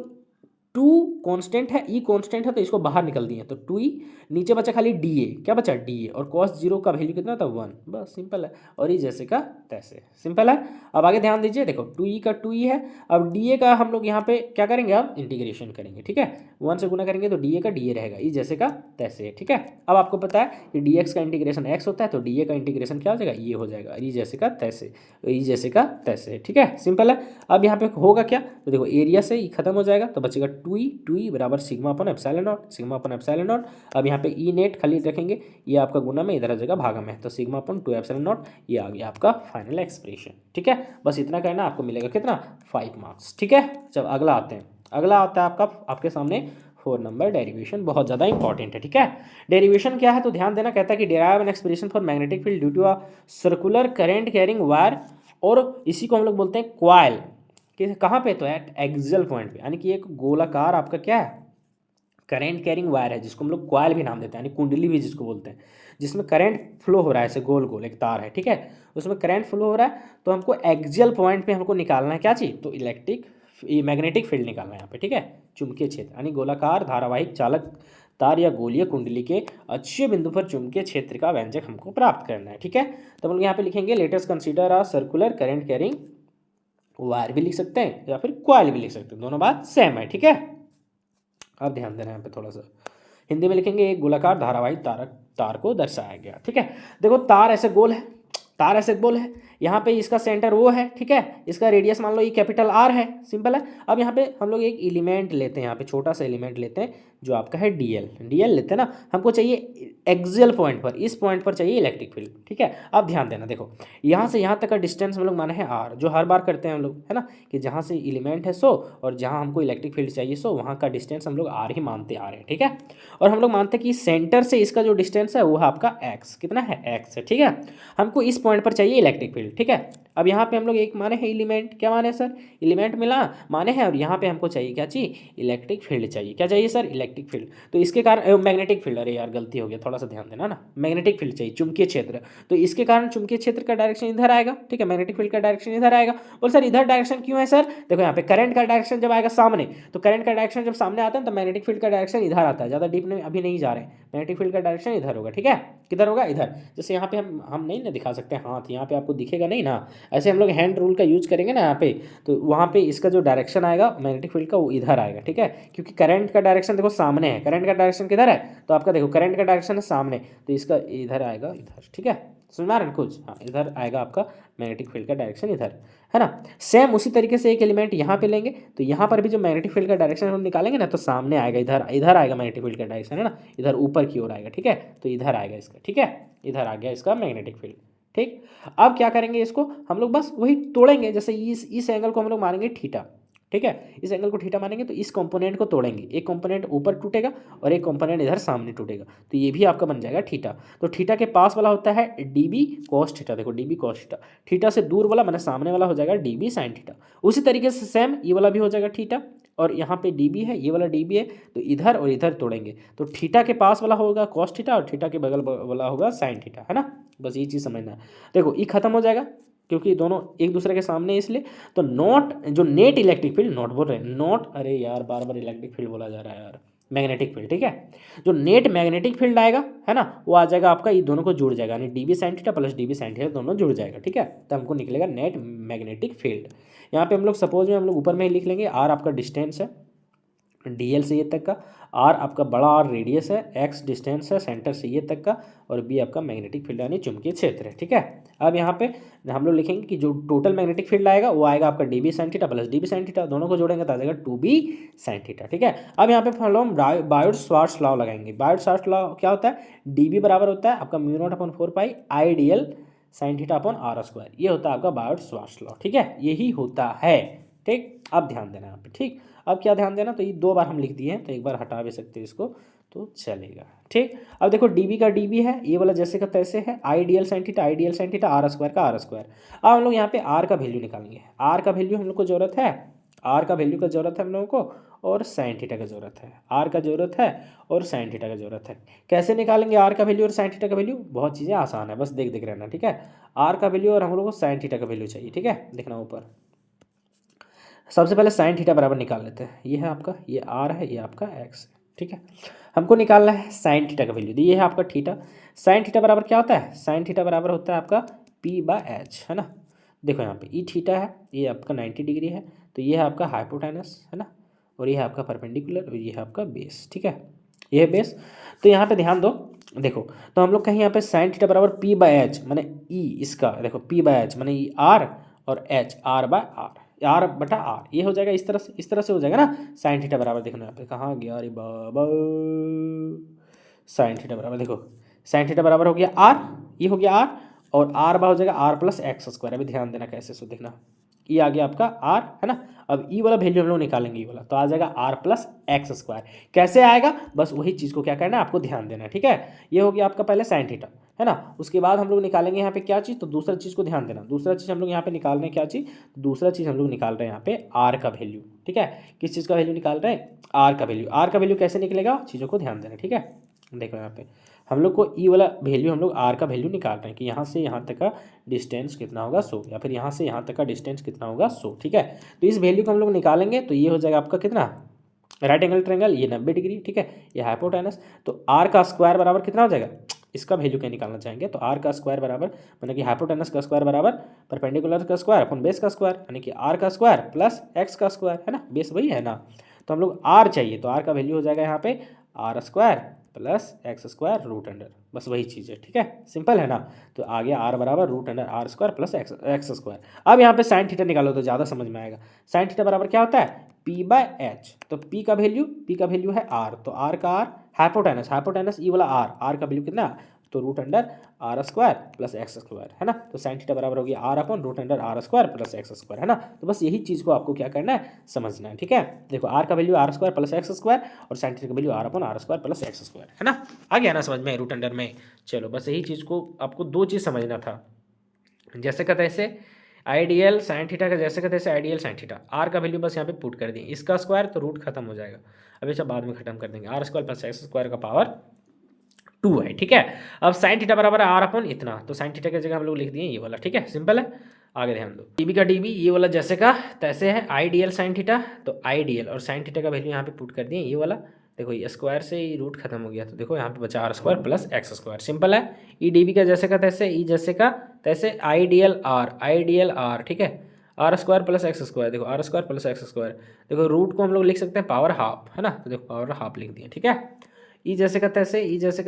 टू कांस्टेंट है, ई कांस्टेंट है तो इसको बाहर निकल दिए तो 2e, नीचे बचा खाली डी ए, क्या बचा डी ए, और cos जीरो का वैल्यू कितना था 1, बस सिंपल है। और ये जैसे का तैसे, सिंपल है। अब आगे ध्यान दीजिए, देखो 2e का 2e है, अब डी ए का हम लोग यहाँ पे क्या करेंगे, अब इंटीग्रेशन करेंगे, ठीक है, 1 से गुना करेंगे तो डी ए का डी ए रहेगा, ये जैसे का तैसे, ठीक है। अब आपको पता है कि डी एक्स का इंटीग्रेशन एक्स होता है तो डी ए का इंटीग्रेशन क्या हो जाएगा, ये हो जाएगा, ये जैसे का तैसे, ये जैसे का तैसे, ठीक है, सिंपल है। अब यहाँ पे होगा क्या, तो देखो एरिया से ही खत्म हो जाएगा तो बचेगा 2e बराबर sigma upon epsilon not, sigma upon epsilon not. अब यहाँ पे ई नेट खाली रखेंगे, ये आपका गुना में, इधर आ जाएगा भागा में, तो सिग्मा अपन 2 एप्सिलॉन नॉट, ये आ गया आपका फाइनल एक्सप्रेशन, ठीक है। बस इतना करना, आपको मिलेगा कितना, 5 मार्क्स, ठीक है। जब अगला आते हैं, अगला आता है आपका आपके सामने 4 नंबर डेरिवेशन, बहुत ज़्यादा इंपॉर्टेंट है, ठीक है। डेरिवेशन क्या है तो ध्यान देना, कहता है कि derive an expression for magnetic field due to a circular current carrying wire, और इसी को हम लोग बोलते हैं क्वाइल, कि कहाँ पे, तो एट एक्सियल पॉइंट पे, यानी कि एक गोलाकार आपका क्या है, करंट कैरिंग वायर है, जिसको हम लोग क्वाइल भी नाम देते हैं, यानी कुंडली भी जिसको बोलते हैं, जिसमें करंट फ्लो हो रहा है, ऐसे गोल गोल एक तार है, ठीक है, उसमें करंट फ्लो हो रहा है, तो हमको एक्सियल पॉइंट पे हमको निकालना है क्या चीज़, तो इलेक्ट्रिक मैग्नेटिक फील्ड निकालना है यहाँ पे, ठीक है, चुंबकीय क्षेत्र, यानी गोलाकार धारावाहिक चालक तार या गोलीय कुंडली के अक्षीय बिंदु पर चुंबकीय क्षेत्र का व्यंजक हमको प्राप्त करना है, ठीक है। तो हम लोग यहाँ पे लिखेंगे latest consider a circular current carrying wire भी लिख सकते हैं या फिर क्वाइल भी लिख सकते हैं, दोनों बात सेम है, ठीक है। अब ध्यान देना यहाँ पे थोड़ा सा, हिंदी में लिखेंगे एक गोलाकार धारावाहिक तार को दर्शाया गया, ठीक है। देखो तार ऐसे गोल है, तार ऐसे गोल है, यहाँ पे इसका सेंटर वो है, ठीक है, इसका रेडियस मान लो ये कैपिटल आर है, सिंपल है। अब यहाँ पे हम लोग एक एलिमेंट लेते हैं, यहाँ पे छोटा सा एलिमेंट लेते हैं जो आपका है डीएल, डीएल लेते हैं ना, हमको चाहिए एक्सियल पॉइंट पर, इस पॉइंट पर चाहिए इलेक्ट्रिक फील्ड, ठीक है। अब ध्यान देना, देखो यहाँ से यहाँ तक का डिस्टेंस हम लोग माने हैं आर, जो हर बार करते हैं हम लोग, है ना, कि जहाँ से एलिमेंट है सो, और जहाँ हमको इलेक्ट्रिक फील्ड चाहिए सो, वहाँ का डिस्टेंस हम लोग आर ही मानते आ रहे हैं, ठीक है। और हम लोग मानते हैं कि सेंटर से इसका जो डिस्टेंस है वो है आपका एक्स, कितना है, एक्स है, ठीक है। हमको इस पॉइंट पर चाहिए इलेक्ट्रिक फील्ड, ठीक है। अब यहाँ पे हम लोग एक माने हैं एलिमेंट, क्या माने सर, एलिमेंट मिला माने हैं, और यहाँ पे हमको चाहिए क्या चाहिए, इलेक्ट्रिक फील्ड चाहिए, क्या चाहिए सर, इलेक्ट्रिक फील्ड। तो इसके कारण मैग्नेटिक फील्ड, अरे यार गलती हो गया, थोड़ा सा ध्यान देना ना, मैग्नेटिक फील्ड चाहिए, चुंबकीय क्षेत्र, तो इसके कारण चुंबकीय क्षेत्र का डायरेक्शन इधर आएगा, ठीक है, मैग्नेटिक फील्ड का डायरेक्शन इधर आएगा। और सर इधर डायरेक्शन क्यों है सर, देखो यहाँ पे करंट का डायरेक्शन जब आएगा सामने, तो करंट का डायरेक्शन जब सामने आता है तो मैग्नेटिक फील्ड का डायरेक्शन इधर आता है, ज़्यादा डीप में अभी नहीं जा रहे हैं, मैग्नेटिक फील्ड का डायरेक्शन इधर होगा, ठीक है, किधर होगा, इधर। जैसे यहाँ पे हम नहीं ना दिखा सकते हाथ, यहाँ पे आपको दिखेगा नहीं ना, ऐसे हम लोग हैंड रूल का यूज करेंगे ना यहाँ पे, तो वहाँ पे इसका जो डायरेक्शन आएगा मैग्नेटिक फील्ड का वो इधर आएगा, ठीक है, क्योंकि करंट का डायरेक्शन देखो सामने है, करंट का डायरेक्शन किधर है, तो आपका देखो करंट का डायरेक्शन है सामने, तो इसका इधर आएगा, इधर, ठीक है, समझ में आ रहा है कुछ, हाँ इधर आएगा आपका मैग्नेटिक फील्ड का डायरेक्शन इधर, है ना। सेम उसी तरीके से एक एलिमेंट यहाँ पे लेंगे, तो यहाँ पर भी जो मैग्नेटिक फील्ड का डायरेक्शन हम निकालेंगे ना, तो सामने आएगा, इधर इधर आएगा मैग्नेटिक फील्ड का डायरेक्शन, है ना, इधर ऊपर की ओर आएगा, ठीक है, तो इधर आएगा इसका, ठीक है, इधर आ गया इसका मैग्नेटिक फील्ड, ठीक। अब क्या करेंगे, इसको हम लोग बस वही तोड़ेंगे, जैसे इस एंगल को हम लोग मानेंगे थीटा, ठीक है, इस एंगल को थीटा मानेंगे, तो इस कंपोनेंट को तोड़ेंगे, एक कंपोनेंट ऊपर टूटेगा और एक कंपोनेंट इधर सामने टूटेगा, तो ये भी आपका बन जाएगा थीटा। तो थीटा के पास वाला होता है डीबी कॉस थीटा, देखो डीबी कॉस थीटा, थीटा से दूर वाला मैंने सामने वाला हो जाएगा डीबी साइन थीटा। उसी तरीके से सेम ये वाला भी हो जाएगा थीटा, और यहाँ पे डीबी है, ये वाला डीबी है, तो इधर और इधर तोड़ेंगे, तो थीटा के पास वाला होगा कॉस थीटा और थीटा के बगल वाला होगा साइन थीटा, है ना, बस ये चीज़ समझना है। देखो ये खत्म हो जाएगा क्योंकि दोनों एक दूसरे के सामने, इसलिए तो नॉट जो नेट इलेक्ट्रिक फील्ड, नॉट बोल रहे हैं नॉट, अरे यार बार बार इलेक्ट्रिक फील्ड बोला जा रहा है यार, मैग्नेटिक फील्ड, ठीक है, जो नेट मैग्नेटिक फील्ड आएगा, है ना, वो आ जाएगा आपका, ये दोनों को जुड़ जाएगा, यानी dB sign theta plus dB sign theta दोनों जुड़ जाएगा, ठीक है, तो हमको निकलेगा नेट मैग्नेटिक फील्ड। यहाँ पे हम लोग सपोज में हम लोग ऊपर में ही लिख लेंगे, आर आपका डिस्टेंस है डीएल से ये तक का, आर आपका बड़ा आर रेडियस है, एक्स डिस्टेंस है सेंटर से ये तक का, और बी आपका मैग्नेटिक फील्ड यानी चुंबकीय क्षेत्र है, ठीक है। अब यहाँ पे हम लोग लिखेंगे कि जो टोटल मैग्नेटिक फील्ड आएगा वो आएगा आपका D B sine theta plus D B sine theta, दोनों को जोड़ेंगे तो आ जाएगा 2b साइन थीटा, ठीक है। अब यहाँ पे हम बायोट स्वार्ट्स लॉ लगाएंगे। बायोट स्वार्ट्स लॉ क्या होता है, डी बराबर होता है आपका mu not upon 4 pi I D L sine theta upon R square, ये होता है आपका बायोट स्वार्ट्स लॉ, ठीक है, यही होता है, ठीक। अब ध्यान देना यहाँ पे, ठीक। अब क्या ध्यान देना, तो ये 2 बार हम लिख दिए हैं, तो एक बार हटा भी सकते हैं इसको तो चलेगा, ठीक। अब देखो डीबी का डीबी है, ये वाला जैसे का तैसे है, I D L sine theta R square का आर स्क्वायर। अब हम लोग यहाँ पे आर का वैल्यू निकालेंगे, आर का वैल्यू हम लोग को जरूरत है, आर का वैल्यू का जरूरत है हम लोगों को, और साइन थीटा का जरूरत है, आर का जरूरत है और साइन थीटा का जरूरत है। कैसे निकालेंगे आर का वैल्यू और साइन थीटा का वैल्यू, बहुत चीज़ें आसान है, बस देख देख रहना, ठीक है। आर का वैल्यू और हम लोग को साइन थीटा का वैल्यू चाहिए, ठीक है, देखना ऊपर सबसे पहले साइन थीटा बराबर निकाल लेते हैं। ये है आपका, ये आर है, ये आपका एक्स है, ठीक है। हमको निकालना है साइन थीटा का वैल्यू। ये है आपका थीटा। साइन थीटा बराबर क्या होता है? साइन थीटा बराबर होता है आपका पी बाय एच, है ना। देखो यहाँ पे ई थीटा है, ये आपका 90 डिग्री है, तो ये है आपका हाइपोटेनस, है ना, और ये है आपका परपेंडिकुलर, और ये है आपका बेस, ठीक है, ये है बेस। तो यहाँ पे ध्यान दो, देखो, तो हम लोग कहीं यहाँ पे साइन थीटा बराबर पी बाय एच माने ई, इसका देखो पी बाय एच माने ई आर, और एच आर बाय आर बटा आर, ये हो जाएगा इस तरह से हो जाएगा ना। साइन थीटा बराबर देखो यहाँ पे कहाँ गया, अरे बाबा, साइन थीटा बराबर देखो, साइन थीटा बराबर हो गया आर, ये हो गया आर, और आर बा हो जाएगा आर प्लस एक्स स्क्वायर। अभी ध्यान देना कैसे, सो देखना, ये आ गया आपका आर, है ना। अब ई वाला वैल्यू हम लोग निकालेंगे, ई वाला तो आ जाएगा आर प्लस एक्स स्क्वायर। कैसे आएगा, बस वही चीज़ को क्या करना है आपको ध्यान देना है, ठीक है। ये हो गया आपका पहले साइन थीटा, है ना। उसके बाद हम लोग निकालेंगे यहाँ पे क्या चीज़, तो दूसरा चीज़ को ध्यान देना। दूसरा चीज़ हम लोग यहाँ पे निकाल रहे हैं क्या चीज़, दूसरा चीज़ हम लोग निकाल रहे हैं यहाँ पे आर का वैल्यू, ठीक है। किस चीज़ का वैल्यू निकाल रहे हैं, आर का वैल्यू। आर का वैल्यू कैसे निकलेगा, चीज़ों को ध्यान देना, ठीक है। देखो यहाँ पे हम लोग को ई वाला वैल्यू, हम लोग आर का वैल्यू निकाल रहे हैं कि यहाँ से यहाँ तक का डिस्टेंस कितना होगा 100, या फिर यहाँ से यहाँ तक का डिस्टेंस कितना होगा 100, ठीक है। तो इस वैल्यू को हम लोग निकालेंगे, तो ये हो जाएगा आपका कितना, राइट एंगल ट्रायंगल, ये 90 डिग्री, ठीक है, ये हाइपोटेनस। तो आर का स्क्वायर बराबर कितना हो जाएगा, इसका वैल्यू क्या निकालना चाहेंगे, तो आर का स्क्वायर बराबर मतलब कि हाइपोटेनस का स्क्वायर बराबर परपेंडिकुलर का स्क्वायर अपन बेस का स्क्वायर, यानी कि आर का स्क्वायर प्लस एक्स का स्क्वायर, है ना, बेस वही है ना। तो हम लोग आर चाहिए, तो आर का वैल्यू हो जाएगा यहाँ पे R square plus X square root under, बस वही चीज़ है, ठीक है, सिंपल है ना। तो आ गया आर बराबर root under R square plus X square. अब यहाँ पे साइन थीटा निकालो तो ज़्यादा समझ में आएगा। साइन थीटा बराबर क्या होता है, पी बाय एच। तो पी का वैल्यू है आर, तो आर का आर, हाइपोटेनस ई वाला आर का वैल्यू कितना, तो root under R square plus X square, है ना। तो साइन थीटा बराबर हो गया R upon root under R square plus X square, है ना। तो बस यही चीज़ को आपको क्या करना है, समझना है, ठीक है। देखो आर का value R square plus X square, और साइन थीटा का value R upon R square plus X square, है ना। आ गया ना समझ में, रूट अंडर में। चलो बस यही चीज़ को आपको दो चीज़ समझना था, जैसे का तैसे आइडियल साइन थीटा का, जैसे का तैसे आइडियल साइन थीटा। आर का वैल्यू बस यहाँ पे पुट कर दिए, इसका स्क्वायर तो रूट खत्म हो जाएगा, अभी सब बाद में खत्म कर देंगे। R square plus X square का पावर 2 है, ठीक है। अब साइन थीटा बराबर आर अपॉन इतना, तो साइन थीटा की जगह हम लोग लिख दिए ये वाला, ठीक है, सिंपल है। आगे ध्यान दो, डीबी का डीबी, ये वाला जैसे का तैसे है, आइडियल साइन थीटा, तो आइडियल और साइन थीटा का वैल्यू यहाँ पे पुट कर दिए ये वाला। देखो ये स्क्वायर से ही रूट खत्म हो गया, तो देखो यहाँ पे बचा R square plus X square, simple है। ई डीबी का जैसे का तैसे, ई जैसे का तैसे, आइडियल आर, ठीक है, R square plus X square. देखो R square plus X square, देखो रूट को हम लोग लिख सकते हैं पावर हाफ, है ना, तो देखो पावर हाफ लिख दिए, ठीक है। ई जैसे का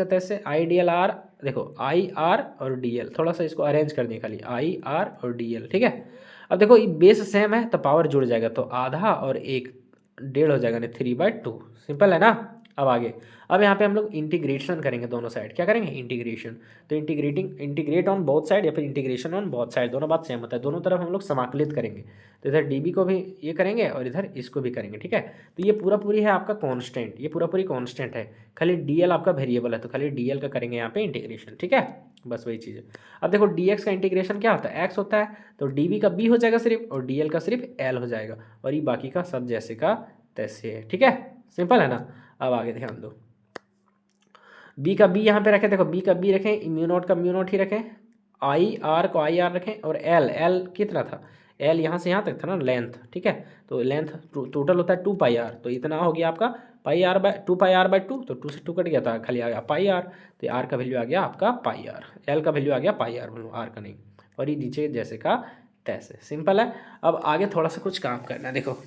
तैसे, आइडियल आर, देखो आई आर और डी एल, थोड़ा सा इसको अरेंज कर दिए खाली, आई आर और डी एल, ठीक है। अब देखो ये बेस सेम है तो पावर जुड़ जाएगा, तो आधा और एक डेढ़ हो जाएगा, नहीं 3/2, सिंपल है ना। अब आगे, अब यहाँ पे हम लोग इंटीग्रेशन करेंगे दोनों साइड, क्या करेंगे, इंटीग्रेशन। तो इंटीग्रेट ऑन बोथ साइड या फिर इंटीग्रेशन ऑन बोथ साइड, दोनों बात सेम होता है, दोनों तरफ हम लोग समाकलित करेंगे। तो इधर डीबी को भी ये करेंगे और इधर इसको भी करेंगे, ठीक है। तो ये पूरा पूरी है आपका कांस्टेंट, ये पूरा पूरी कांस्टेंट है, खाली डीएल आपका वेरिएबल है, तो खाली डीएल का करेंगे यहाँ पे इंटीग्रेशन, ठीक है, बस वही चीज़ है। अब देखो डीएक्स का इंटीग्रेशन क्या होता है, एक्स होता है, तो डीबी का बी हो जाएगा सिर्फ, और डीएल का सिर्फ एल हो जाएगा, और ये बाकी का सब जैसे का तैसे है, ठीक है, सिंपल है ना। अब आगे ध्यान दो, बी का बी यहाँ पे रखें, देखो बी का बी रखें, म्यू नॉट का म्यू नॉट ही रखें, आई आर को आई आर रखें, और एल कितना था, एल यहाँ से यहाँ तक था ना लेंथ, ठीक है। तो लेंथ टोटल होता है 2πr, तो इतना हो गया आपका पाई आर बाई 2, तो 2 से 2 कट गया था, खाली आ गया पाई आर, तो आर का वैल्यू आ गया आपका पाई आर, एल का वैल्यू आ गया पाई आर, बोलो आर का नहीं, और ये नीचे जैसे का तैसे, सिंपल है। अब आगे थोड़ा सा कुछ काम करना है, देखो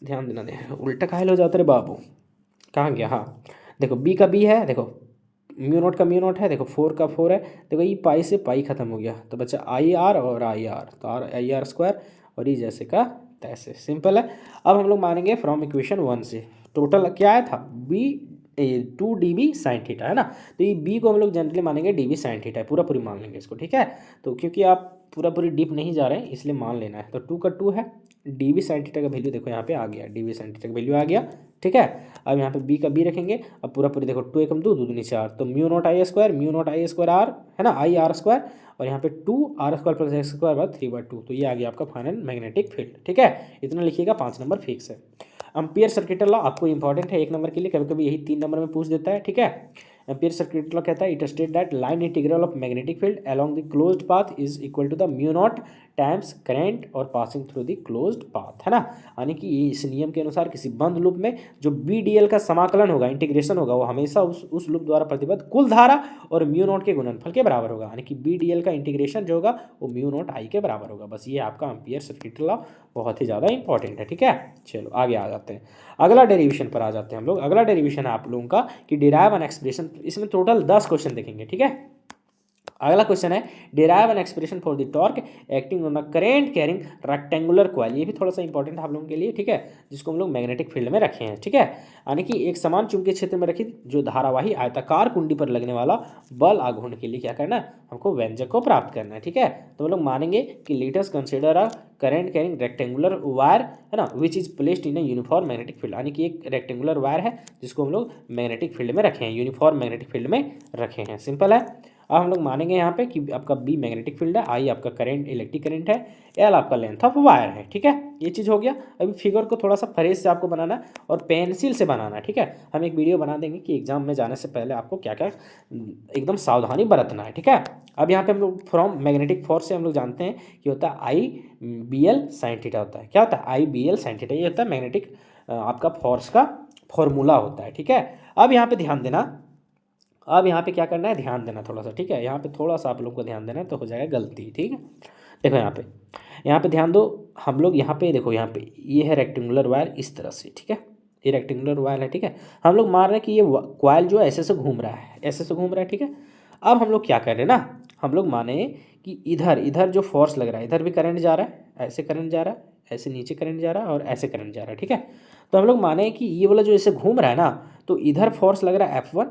ध्यान देना, देखो उल्टा काहे हो जाता रे बाबू, कहाँ गया, हाँ देखो बी का बी है, देखो म्यू नॉट का म्यू नॉट है, देखो 4 का 4 है, देखो ये पाई से पाई खत्म हो गया, तो बच्चा आई आर और आई आर, तो आई आर स्क्वायर, और ये जैसे का तैसे, सिंपल है। अब हम लोग मानेंगे फ्रॉम इक्वेशन 1 से, टोटल क्या आया था, बी 2 dB साइन थीटा, है ना। तो ये बी को हम लोग जनरली मानेंगे dB साइन थीटा, पूरा पूरी मान लेंगे इसको, ठीक है। तो क्योंकि आप पूरा पूरी डीप नहीं जा रहे हैं इसलिए मान लेना है, तो 2 का 2 है, dB साइन थीटा का वैल्यू देखो यहाँ पे आ गया, dB साइन थीटा का वैल्यू आ गया, ठीक है। अब यहाँ पे बी का बी रखेंगे, अब पूरा पूरी देखो 2 एकम 2 2 दूनी 4, तो mu not I square R, है ना, आई आर स्क्वायर, और यहाँ पे 2 R square plus X square बाद 3/2, तो ये आ गया आपका फाइनल मैग्नेटिक फील्ड, ठीक है। इतना लिखिएगा, 5 नंबर फिक्स है। एम्पियर सर्किटल लॉ आपको इंपॉर्टेंट है 1 नंबर के लिए, कभी कभी यही 3 नंबर में पूछ देता है, ठीक है। एम्पियर सर्किट लॉ कहता है it state that line integral of magnetic field along the closed path is equal to the mu naught times current और passing through the closed path, है ना। यानी कि इस नियम के अनुसार किसी बंद लूप में जो बी डी एल का समाकलन होगा, इंटीग्रेशन होगा, वो हमेशा उस लूप द्वारा प्रतिबद्ध कुल धारा और म्यू नॉट के गुणनफल के बराबर होगा। यानी कि बी डी एल का इंटीग्रेशन जो होगा वो म्यू नॉट आई के बराबर होगा। बस ये आपका एम्पियर सर्किट लॉ बहुत ही ज़्यादा इंपॉर्टेंट है, ठीक है। चलो आगे आ जाते हैं, अगला डेरिवेशन पर आ जाते हैं हम लोग। अगला डेरिवेशन है आप लोगों का कि डिराइव एन एक्सप्रेशन, इसमें टोटल 10 क्वेश्चन देखेंगे, ठीक है। अगला क्वेश्चन है derive an expression for the torque acting on the current carrying rectangular coil. ये भी थोड़ा सा इंपॉर्टेंट है आप लोगों के लिए, ठीक है, जिसको हम लोग मैग्नेटिक फील्ड में रखे हैं, ठीक है। यानी कि एक समान चुंबकीय क्षेत्र में रखी जो धारावाही आयताकार कुंडी पर लगने वाला बल आघूर्ण के लिए क्या करना है, हमको व्यंजक को प्राप्त करना है, ठीक है। तो हम लोग मानेंगे कि let us consider a current carrying rectangular wire, है ना, which is placed in a uniform magnetic field. यानी कि एक रेक्टेंगुलर वायर है जिसको हम लोग मैग्नेटिक फील्ड में रखे हैं, यूनिफॉर्म मैग्नेटिक फील्ड में रखे हैं, सिंपल है। अब हम लोग मानेंगे यहाँ पे कि आपका बी मैग्नेटिक फील्ड है, आई आपका करंट इलेक्ट्रिक करंट है, एल आपका लेंथ ऑफ वायर है, ठीक है। ये चीज़ हो गया। अभी फिगर को थोड़ा सा फ्रेश से आपको बनाना है और पेंसिल से बनाना है, ठीक है। हम एक वीडियो बना देंगे कि एग्जाम में जाने से पहले आपको क्या क्या एकदम सावधानी बरतना है, ठीक है। अब यहाँ पे हम लोग फ्रॉम मैग्नेटिक फोर्स से हम लोग जानते हैं कि होता है I B L sine theta होता है। क्या होता है, I B L sine theta, ये होता है मैग्नेटिक आपका फोर्स का फॉर्मूला होता है, ठीक है। अब यहाँ पे ध्यान देना, अब यहाँ पे क्या करना है, ध्यान देना थोड़ा सा, ठीक है। यहाँ पे थोड़ा सा आप लोग को ध्यान देना है तो हो जाएगा गलती, ठीक है। देखो यहाँ पे ध्यान दो, हम लोग यहाँ पे देखो, यहाँ पे ये है रेक्टेंगुलर वायर इस तरह से, ठीक है, ये रेक्टेंगुलर वायर है, ठीक है। हम लोग मान रहे हैं कि ये कॉइल जो है ऐसे से घूम रहा है, ऐसे से घूम रहा है, ठीक है। अब हम लोग क्या कर रहे हैं ना, हम लोग माने कि इधर जो फोर्स लग रहा है, इधर भी करंट जा रहा है, ऐसे करंट जा रहा है, ऐसे नीचे करंट जा रहा है और ऐसे करंट जा रहा है, ठीक है। तो हम लोग माने कि ये वाला जो ऐसे घूम रहा है ना, तो इधर फोर्स लग रहा है F1,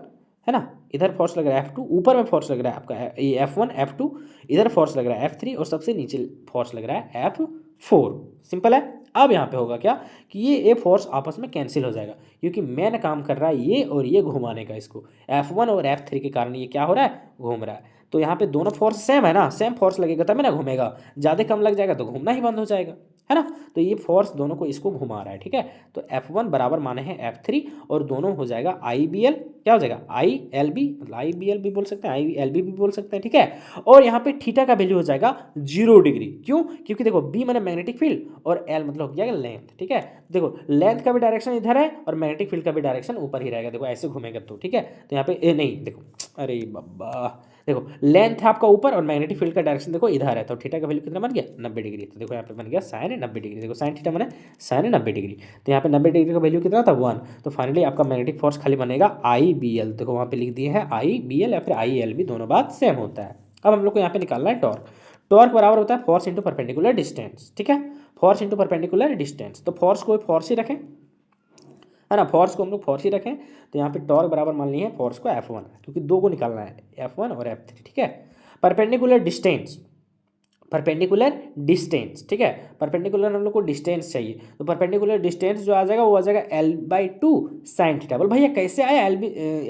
है ना, इधर फोर्स लग रहा है F2, ऊपर में फोर्स लग रहा है आपका ये F1 F2, इधर फोर्स लग रहा है F3 और सबसे नीचे फोर्स लग रहा है F4। सिंपल है। अब यहाँ पे होगा क्या कि ये फोर्स आपस में कैंसिल हो जाएगा, क्योंकि मैंने काम कर रहा है ये और ये घुमाने का, इसको F1 और F3 के कारण ये क्या हो रहा है, घूम रहा है। तो यहाँ पे दोनों फोर्स सेम है ना, सेम फोर्स लगेगा तब ना घूमेगा, ज़्यादा कम लग जाएगा तो घूमना ही बंद हो जाएगा, है ना। तो ये फोर्स दोनों को इसको घुमा रहा है, ठीक है। तो F1 बराबर माने हैं F3 और दोनों हो जाएगा IBL, क्या हो जाएगा ILB, मतलब IBL भी बोल सकते हैं, ILB भी बोल सकते हैं, ठीक है। और यहाँ पे थीटा का वैल्यू हो जाएगा 0 डिग्री। क्यों, क्योंकि देखो B माने मैग्नेटिक फील्ड और L मतलब हो जाएगा लेंथ, ठीक है। देखो लेंथ का भी डायरेक्शन इधर है और मैग्नेटिक फील्ड का भी डायरेक्शन ऊपर ही रहेगा, देखो ऐसे घूमेगा तो, ठीक है। तो यहाँ पे नहीं देखो, अरे बाबा, देखो लेंथ है आपका ऊपर और मैग्नेटिक फील्ड का डायरेक्शन देखो इधर है, तो थीटा का वैल्यू कितना बन गया 90 डिग्री। तो देखो यहाँ पे बन गया साइन 90 डिग्री, देखो साइन थीटा माने साइन 90 डिग्री। तो यहाँ पे 90 डिग्री का वैल्यू कितना था 1। तो फाइनली आपका मैग्नेटिक फोर्स खाली बनेगा IBL, देखो वहाँ पे लिख दिए है IBL या फिर ILB, दोनों बात सेम होता है। अब हम लोग को यहाँ पे निकालना है टॉर्क। टॉर्क बराबर होता है फोर्स इंटू परपेंडिकुलर डिस्टेंस, ठीक है, फोर्स इंटू परपेंडिकुलर डिस्टेंस। तो फोर्स को फोर्स ही रखें, है ना, फोर्स को हम लोग फोर्स ही रखें। तो यहाँ पे टॉर्क बराबर मान ली है फोर्स को F1, क्योंकि दो को निकालना है F1 और F3, ठीक है। परपेंडिकुलर डिस्टेंस, परपेंडिकुलर डिस्टेंस, ठीक है, परपेंडिकुलर हम लोग को डिस्टेंस चाहिए, तो परपेंडिकुलर डिस्टेंस जो आ जाएगा वो आ जाएगा L/2 साइन थीटा। बोल भैया कैसे आया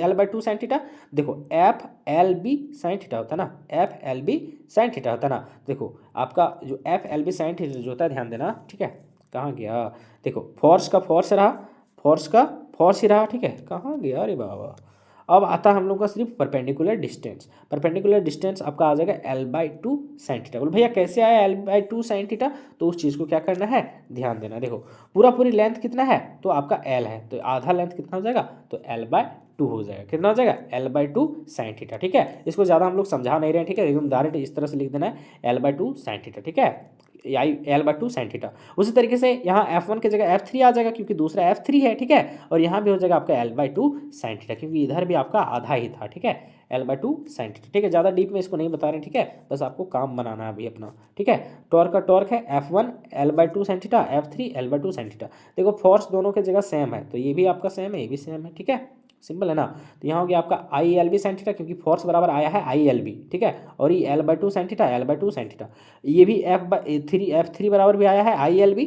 L/2 साइन थीटा, देखो FLB साइन थीटा होता है ना, FLB साइन थीटा होता है ना। देखो आपका जो FLB साइन थीटा जो होता है, ध्यान देना, ठीक है, कहाँ गया, देखो फोर्स का फोर्स रहा, फोर्स का फोर्स ही रहा, ठीक है, कहाँ गया अरे बाबा। अब आता है हम लोग का सिर्फ परपेंडिकुलर डिस्टेंस, परपेंडिकुलर डिस्टेंस आपका आ जाएगा L/2 साइन थीटा। बोल भैया कैसे आया L/2 साइन थीटा, तो उस चीज़ को क्या करना है, ध्यान देना। देखो पूरी लेंथ कितना है, तो आपका L है, तो आधा लेंथ कितना हो जाएगा, तो L/2 हो जाएगा, कितना हो जाएगा L/2 साइन थीटा, ठीक है। इसको ज़्यादा हम लोग समझा नहीं रहे हैं, ठीक है, एकदम डायरेक्ट इस तरह से लिख देना है L/2 साइन थीटा, ठीक है, L/2 साइन थीटा। उसी तरीके से यहाँ F1 की जगह F3 आ जाएगा, क्योंकि दूसरा F3 है, ठीक है। और यहाँ भी हो जाएगा आपका L/2 साइन थीटा, क्योंकि इधर भी आपका आधा ही था, ठीक है, L/2 साइन थीटा, ठीक है। ज़्यादा डीप में इसको नहीं बता रहे, ठीक है, बस आपको काम बनाना है अभी अपना, ठीक है। टॉर्क का टॉर्क है F1 L/2 sine theta, F3 L/2 sign theta. देखो फोर्स दोनों की जगह सेम है, तो ये भी आपका सेम है, ये भी सेम है, ठीक है, सिंपल है ना। तो यहाँ हो गया आपका ILB साइन थीटा, क्योंकि फोर्स बराबर आया है ILB, ठीक है, और ये L/2 sine theta, L/2 sine theta. ये भी F3 बराबर भी आया है ILB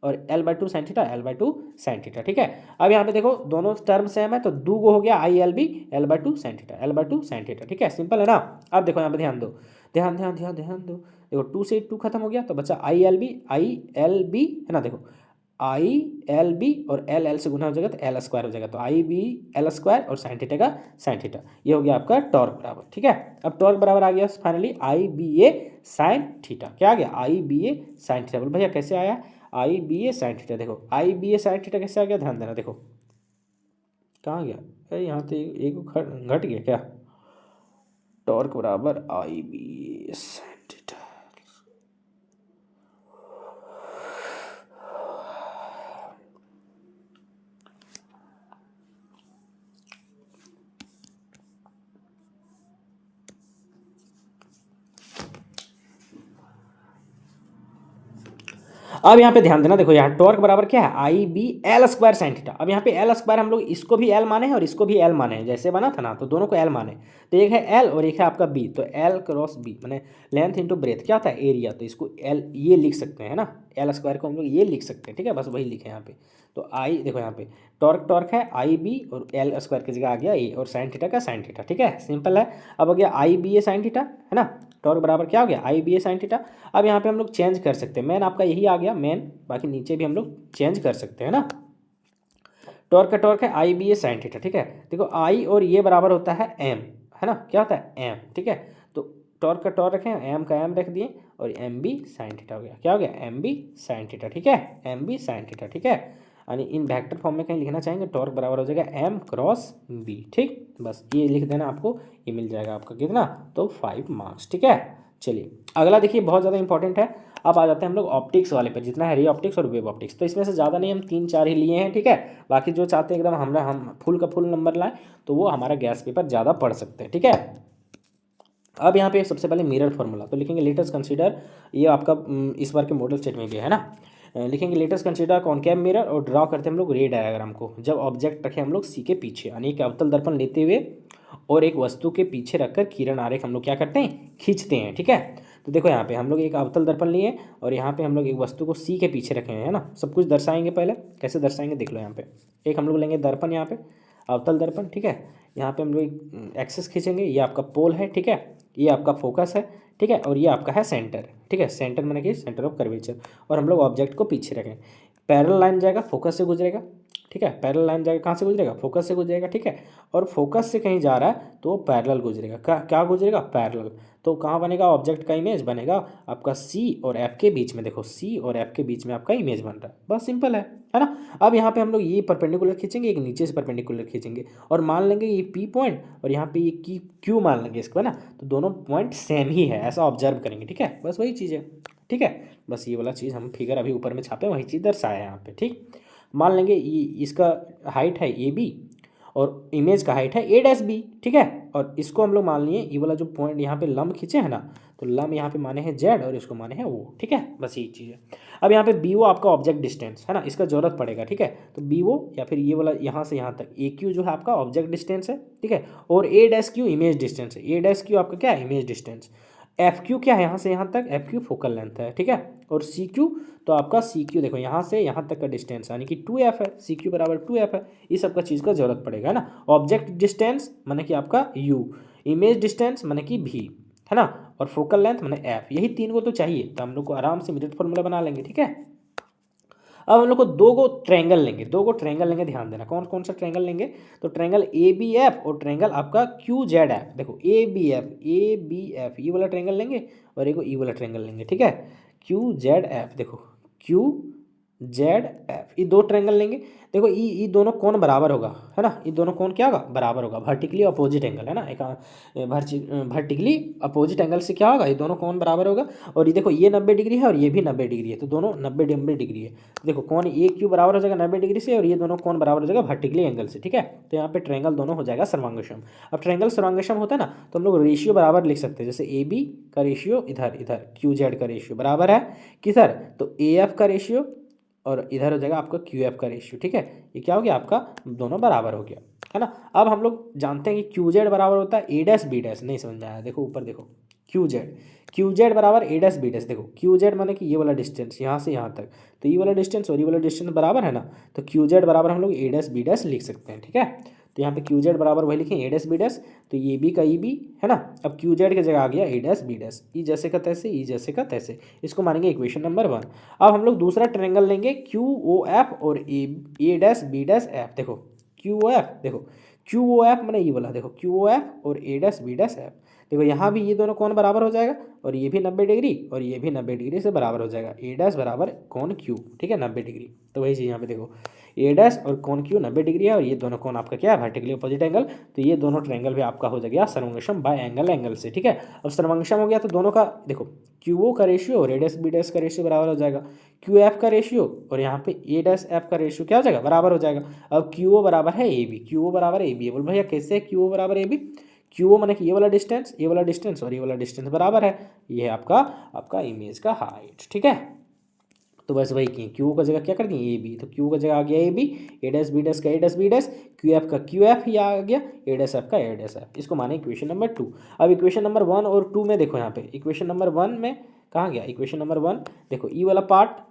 और L/2 sine theta, L/2 sign theta, ठीक है। अब यहाँ पे देखो दोनों टर्म सेम है, तो दो गो हो गया ILB L/2 sine theta, L/2 sign theta, ठीक है, सिंपल है ना। अब देखो यहाँ पे ध्यान दो, ध्यान दो, देखो 2 से 2 खत्म हो गया, तो बच्चा ILB है ना, देखो आई एल बी और एल एल से गुना हो जाएगा तो एल स्क्वायर हो जाएगा, तो आई बी एल स्क्वायर और साइन थीटा का साइन थीटा, ये हो गया आपका टॉर्क बराबर। ठीक है, अब टॉर्क बराबर आ गया finally I B A sine theta. क्या आ गया? I B A sine theta. बोल भैया कैसे आया? I B A sine theta. देखो I B A sine theta कैसे आ गया, ध्यान देना। देखो कहाँ गया? अरे यहाँ तो एक घट गया क्या? टॉर्क बराबर आई बी ए साइन थीटा। अब यहाँ पे ध्यान देना, देखो यहाँ टॉर्क बराबर क्या है? I B L square sine theta. अब यहाँ पे एल स्क्वायर हम लोग इसको भी एल माने हैं और इसको भी एल माने हैं, जैसे बना था ना, तो दोनों को एल माने। तो एक है एल और एक है आपका बी, तो एल क्रॉस बी मैंने लेंथ इंटू ब्रेथ क्या था? एरिया। तो इसको एल ये लिख सकते हैं ना, एल स्क्वायर को हम लोग ये लिख सकते हैं। ठीक है, बस वही लिखे यहाँ पे। तो आई देखो यहाँ पे टॉर्क है आई बी और एल स्क्वायर की जगह आ गया ए और साइन थीटा का साइन थीटा। ठीक है, सिंपल है। अब हो गया I B A sine theta, है ना। टॉर्क बराबर क्या हो गया? I B A sine theta. अब यहाँ पे हम लोग चेंज कर सकते हैं, मेन आपका यही आ गया मेन, बाकी नीचे भी हम लोग चेंज कर सकते हैं ना। टॉर्क है I B A sine theta. ठीक है, देखो आई और ये बराबर होता है एम, है ना। क्या होता है? एम। ठीक है, तो टॉर्क का टॉर्क रखें, एम का एम रख दिए और एम बी साइन थीटा हो गया। क्या हो गया? M B sine theta. ठीक है, एम बी साइन थीटा। ठीक है, यानी इन वेक्टर फॉर्म में कहीं लिखना चाहेंगे, टॉर्क बराबर हो जाएगा एम क्रॉस बी। ठीक, बस ये लिख देना आपको, ये मिल जाएगा आपका कितना? तो 5 मार्क्स। ठीक है, चलिए अगला देखिए, बहुत ज़्यादा इंपॉर्टेंट है। अब आ जाते हैं हम लोग ऑप्टिक्स वाले पर, जितना है रे ऑप्टिक्स और वेव ऑप्टिक्स। तो इसमें से ज़्यादा नहीं, हम 3-4 ही लिए हैं। ठीक है, बाकी जो चाहते हैं एकदम हम फुल का फुल नंबर लाएं, तो वो हमारा गैस पेपर ज़्यादा पढ़ सकते हैं। ठीक है, अब यहाँ पे सबसे पहले मिरर फॉर्मूला तो लिखेंगे, लेटेस्ट कंसीडर, ये आपका इस बार के मॉडल स्टेट में भी है ना। लिखेंगे लेटेस्ट कंसीडर कॉनकेव मिरर और ड्रॉ करते हैं हम लोग रे डायग्राम को, जब ऑब्जेक्ट रखें हम लोग सी के पीछे, यानी एक अवतल दर्पण लेते हुए और एक वस्तु के पीछे रखकर किरण आरेख हम लोग क्या करते हैं? खींचते हैं। ठीक है, तो देखो यहाँ पे हम लोग एक अवतल दर्पण लिए और यहाँ पे हम लोग एक वस्तु को सी के पीछे रखे हैं, है ना। सब कुछ दर्शाएंगे, पहले कैसे दर्शाएंगे देख लो। यहाँ पे एक हम लोग लेंगे दर्पण, यहाँ पे अवतल दर्पण। ठीक है, यहाँ पे हम लोग एक्सेस खींचेंगे, ये आपका पोल है। ठीक है, ये आपका फोकस है। ठीक है, और ये आपका है सेंटर। ठीक है, सेंटर मैंने कि सेंटर ऑफ कर्वेचर, और हम लोग ऑब्जेक्ट को पीछे रखें। पैरेलल लाइन जाएगा, फोकस से गुजरेगा। ठीक है, पैरेलल लाइन जाएगा, कहाँ से गुजरेगा? फोकस से गुजरेगा। ठीक है, और फोकस से कहीं जा रहा है तो पैरेलल गुजरेगा। क्या गुजरेगा? पैरेलल। तो कहाँ बनेगा? ऑब्जेक्ट का इमेज बनेगा आपका सी और एफ के बीच में। देखो सी और एफ के बीच में आपका इमेज बन रहा है, बस सिंपल है ना। अब यहाँ पे हम लोग ये परपेंडिकुलर खींचेंगे, एक नीचे से परपेंडिकुलर खींचेंगे और मान लेंगे ये पी पॉइंट और यहाँ पे ये क्यू मान लेंगे इसको, है ना। तो दोनों पॉइंट सेम ही है, ऐसा ऑब्जर्व करेंगे। ठीक है, बस वही चीज़ है। ठीक है, बस ये वाला चीज़ हम फिगर अभी ऊपर में छापे, वही चीज़ दर्शाया है यहाँ पे। ठीक, मान लेंगे ये इसका हाइट है ए बी और इमेज का हाइट है ए डैश बी। ठीक है, और इसको हम लोग मान लिए, ये वाला जो पॉइंट यहाँ पे लंब खींचे है ना, तो लंब यहाँ पे माने हैं जेड और इसको माने हैं ओ। ठीक है, बस यही चीज़ है। अब यहाँ पे बी ओ आपका ऑब्जेक्ट डिस्टेंस है ना, इसका जरूरत पड़ेगा। ठीक है, तो बी ओ या फिर ये वाला यहाँ से यहाँ तक ए क्यू जो है आपका ऑब्जेक्ट डिस्टेंस है। ठीक है, और A dash Q image distance है। ए डैश क्यू आपका क्या है? Image distance. एफ क्यू क्या है? यहाँ से यहाँ तक एफ क्यू फोकल लेंथ है। ठीक है, और सी क्यू तो आपका सी क्यू देखो यहाँ से यहाँ तक का डिस्टेंस यानी कि 2f है। सी क्यू बराबर 2f है। इस सब का चीज़ का जरूरत पड़ेगा, है ना। ऑब्जेक्ट डिस्टेंस माने कि आपका u, इमेज डिस्टेंस माने कि v, है ना, और फोकल लेंथ माने f। यही 3 को तो चाहिए, तो हम लोग को आराम से मिरर फॉर्मूला बना लेंगे। ठीक है, अब हम लोग को 2 गो ट्रायंगल लेंगे, 2 गो ट्रायंगल लेंगे। ध्यान देना कौन कौन सा ट्रायंगल लेंगे, तो ट्रायंगल ए बी एफ और ट्रायंगल आपका क्यू जेड एफ। देखो ए बी एफ ये वाला ट्रायंगल लेंगे और एक ई वाला ट्रायंगल लेंगे। ठीक है, क्यू जेड एफ, देखो क्यू जेड एफ, ये 2 ट्रायंगल लेंगे। देखो ये दोनों कोण बराबर होगा, है ना। ये दोनों कोण क्या होगा? बराबर होगा। वर्टिकली अपोजिट एंगल, है ना, एक वर्टिकली अपोजिट एंगल से क्या होगा? ये दोनों कोण बराबर होगा। और ये देखो ये 90 डिग्री है और ये भी 90 डिग्री है, तो दोनों 90 डिग्री है। देखो कोण ए क्यू बराबर हो जाएगा 90 डिग्री से और ये दोनों कोण बराबर हो जाएगा वर्टिकली एंगल से। ठीक है, तो यहाँ पे ट्रायंगल दोनों हो जाएगा सर्वांगसम। अब ट्रायंगल सर्वांगसम होता है ना, तो हम लोग रेशियो बराबर लिख सकते हैं। जैसे ए बी का रेशियो इधर इधर क्यू जेड का रेशियो बराबर है किधर? तो ए एफ का रेशियो और इधर हो जाएगा आपका क्यू एफ का रेशियो। ठीक है, ये क्या हो गया? आपका दोनों बराबर हो गया, है ना। अब हम लोग जानते हैं कि क्यू जेड बराबर होता है ए डैश बी डैश। नहीं समझ में आया? देखो ऊपर देखो, क्यू जेड बराबर ए डैश बी डैश। देखो क्यू जेड माने कि ये वाला डिस्टेंस यहाँ से यहाँ तक, तो ये वाला डिस्टेंस और ये वाला डिस्टेंस बराबर है ना, तो क्यू जेड बराबर हम लोग ए डैश बी डैश लिख सकते हैं। ठीक है, तो यहाँ पे क्यू जेड बराबर वही लिखें ए डैश बी डैश, तो ये बी का ई बी है ना। अब क्यू जेड की जगह आ गया ए डैश बी डैश, ई जैसे का तैसे, ई जैसे का तैसे, इसको मानेंगे इक्वेशन नंबर 1। अब हम लोग दूसरा ट्रायंगल लेंगे क्यू ओ एफ और A dash B dash F. देखो क्यू ओ एफ, देखो क्यू ओ एफ मैंने ये बोला, देखो क्यू ओ एफ और A dash B dash F. देखो यहाँ भी ये दोनों कौन बराबर हो जाएगा, और ये भी 90 डिग्री और ये भी 90 डिग्री से बराबर हो जाएगा। ए डैश बराबर कौन क्यू, ठीक है, 90 डिग्री। तो वही चीज़ यहाँ पे देखो ए डैश और कौन क्यू 90 डिग्री है, और ये दोनों कौन आपका क्या है, वर्टिकली अपोजिट एंगल। तो ये दोनों ट्रायंगल भी आपका हो जाएगा सर्वंगक्षम बाय एंगल से, ठीक है। अब सर्वंगक्षम हो गया तो दोनों का देखो क्यू ओ का रेशियो और ए डैश बी डैश का रेशियो बराबर हो जाएगा, क्यू एफ का रेशियो और यहाँ पे ए डैश एफ का रेशियो क्या हो जाएगा, बराबर हो जाएगा। अब क्यू ओ बराबर है ए बी, क्यू ओ बराबर ए बी। बोल भैया कैसे है क्यू ओ बराबर ए बी, क्यू ओ माने कि ये वाला डिस्टेंस, ये वाला डिस्टेंस और ये वाला डिस्टेंस बराबर है, ये है आपका आपका इमेज का हाइट, ठीक है। तो बस वही किए, क्यू का जगह क्या कर दिए ए बी, तो क्यू का जगह आ गया A B, A dash B dash का A dash B dash, Q F का क्यू एफ ही आ गया, ए डैश एफ का ए डैश एफ। इसको माने इक्वेशन नंबर 2। अब इक्वेशन नंबर 1 और 2 में देखो, यहाँ पे इक्वेशन नंबर 1 में कहाँ गया, इक्वेशन नंबर 1 देखो ई वाला पार्ट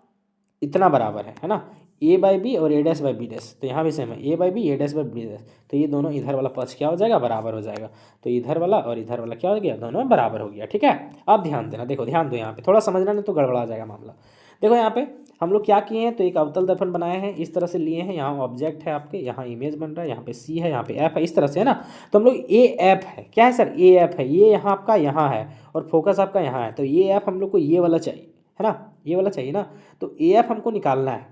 इतना बराबर है ना, ए बाई बी और A dash by B dash, तो यहाँ भी सेम है A by B A dash by B dash. तो ये दोनों इधर वाला पक्ष क्या हो जाएगा, बराबर हो जाएगा। तो इधर वाला और इधर वाला क्या हो गया, दोनों बराबर हो गया, ठीक है। अब ध्यान देना, देखो ध्यान दो, यहाँ पे थोड़ा समझना नहीं तो गड़बड़ा जाएगा मामला। देखो यहाँ पे हम लोग क्या किए हैं, तो एक अवतल दर्पण बनाए हैं, इस तरह से लिए हैं, यहाँ ऑब्जेक्ट है आपके, यहाँ इमेज बन रहा है, यहाँ पे सी है, यहाँ पे एफ है, इस तरह से है ना। तो हम लोग ए एफ है, क्या है सर, ए एफ है, ये यहाँ आपका यहाँ है और फोकस आपका यहाँ है, तो ये एफ हम लोग को ये वाला चाहिए है ना, ये वाला चाहिए ना। तो ए एफ हमको निकालना है,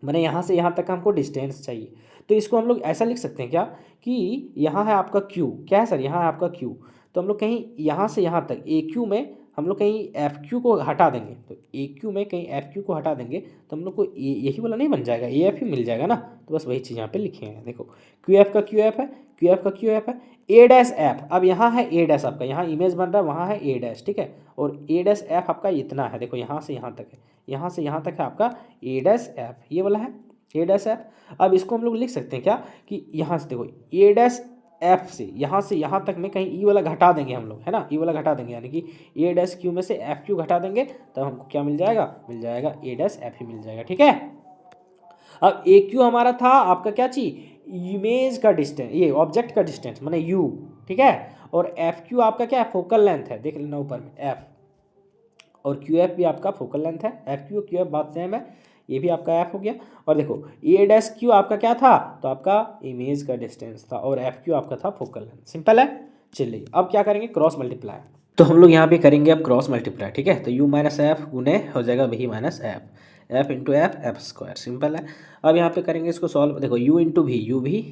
मैंने यहाँ से यहाँ तक हमको डिस्टेंस चाहिए। तो इसको हम लोग ऐसा लिख सकते हैं क्या, कि यहाँ है आपका क्यू, क्या है सर, यहाँ है आपका क्यू। तो हम लोग कहीं यहाँ से यहाँ तक ए क्यू में हम लोग कहीं एफ क्यू को हटा देंगे, तो ए क्यू में कहीं एफ क्यू को हटा देंगे तो हम लोग को यही वाला नहीं बन जाएगा, ए एफ ही मिल जाएगा ना। तो बस वही चीज़ यहाँ पे लिखे हैं, देखो क्यू एफ का क्यू एफ है, क्यू एफ का क्यू एफ है, ए डैश एफ। अब यहाँ है ए डैश आपका, यहाँ इमेज बन रहा है, वहाँ है ए डैश, ठीक है। और ए डैश एफ आपका इतना है, देखो यहाँ से यहाँ तक है, यहाँ से यहाँ तक है आपका ए डैश एफ, ये वाला है ए डैश एफ। अब इसको हम लोग लिख सकते हैं क्या, कि यहाँ से देखो ए डैश एफ से यहाँ तक में कहीं ई वाला घटा देंगे हम लोग, है ना, ई वाला घटा देंगे, यानी कि ए डैश क्यू में से एफ क्यू घटा देंगे, तो हमको क्या मिल जाएगा, मिल जाएगा ए डैश एफ ही मिल जाएगा, ठीक है। अब ए क्यू हमारा था आपका क्या चीज, इमेज का डिस्टेंस, ये ऑब्जेक्ट का डिस्टेंस माने यू, ठीक है। और एफ क्यू आपका क्या है, फोकल लेंथ है, देख लेना ऊपर में एफ, और क्यू एफ भी आपका फोकल लेंथ है, एफ क्यू क्यू एफ बात सेम है, ये भी आपका एफ हो गया। और देखो ए डैश क्यू आपका क्या था, तो आपका इमेज का डिस्टेंस था, और एफ क्यू आपका था फोकल लेंथ, सिंपल है। चलिए अब क्या करेंगे, क्रॉस मल्टीप्लाई। तो हम लोग यहाँ पे करेंगे अब क्रॉस मल्टीप्लाई, ठीक है। तो यू माइनस एफ गुने हो जाएगा V minus F, F into F F square, simple है। अब यहाँ पे करेंगे इसको सॉल्व, देखो U into V, U V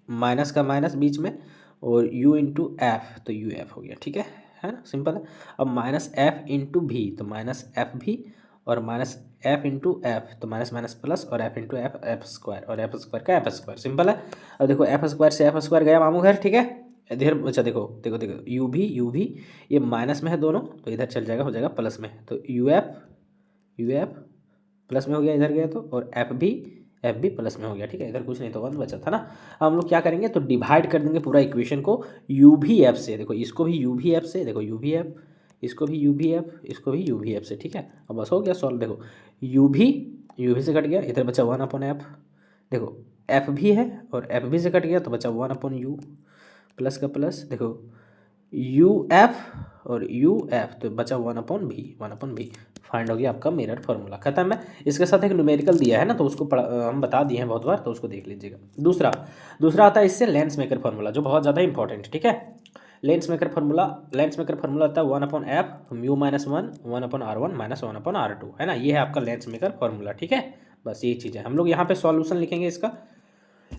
minus का माइनस बीच में, और u इंटू एफ, तो यू एफ हो गया, ठीक है ना, सिंपल है। अब माइनस एफ इंटू भी, तो माइनस एफ भी, और माइनस एफ इंटू एफ, तो माइनस माइनस प्लस, और F into F F square, और एफ स्क्वायर का एफ स्क्वायर, सिंपल है। अब देखो एफ स्क्वायर से एफ स्क्वायर गया मामू घर, ठीक है। इधर अच्छा देखो देखो देखो यू भी ये माइनस में है दोनों, तो इधर चल जाएगा, हो जाएगा प्लस में, तो यू एफ प्लस में हो गया इधर गया तो, और एफ भी प्लस में हो गया, ठीक है। इधर कुछ नहीं तो 1 बचा था ना। हम लोग क्या करेंगे, तो डिवाइड कर देंगे पूरा इक्वेशन को यू भी एफ से, देखो इसको भी यू भी एफ से, देखो यू भी एफ, इसको भी यू भी एफ, इसको भी यू भी एफ से, ठीक है। अब बस हो गया सॉल्व, देखो यू भी से कट गया, इधर बचा 1 अपॉन एफ, देखो एफ भी है और एफ भी से कट गया, तो बचा 1 अपॉन यू, प्लस का प्लस, देखो यू एफ और यू एफ, तो बचा 1 अपॉन भी, फाइंड हो गया आपका मिरर फार्मूला, खत्म है। इसके साथ एक न्यूमेरिकल दिया है ना, तो उसको हम बता दिए हैं बहुत बार, तो उसको देख लीजिएगा। दूसरा आता है इससे लेंस मेकर फार्मूला, जो बहुत ज़्यादा इंपॉर्टेंट, ठीक है। लेंस मेकर फार्मूला आता है 1 upon F mu minus 1 upon R1 minus 1 upon R2, है ना, ये है आपका लेंस मेकर फार्मूला, ठीक है। बस ये चीज़ है। हम लोग यहाँ पे सॉल्यूशन लिखेंगे, इसका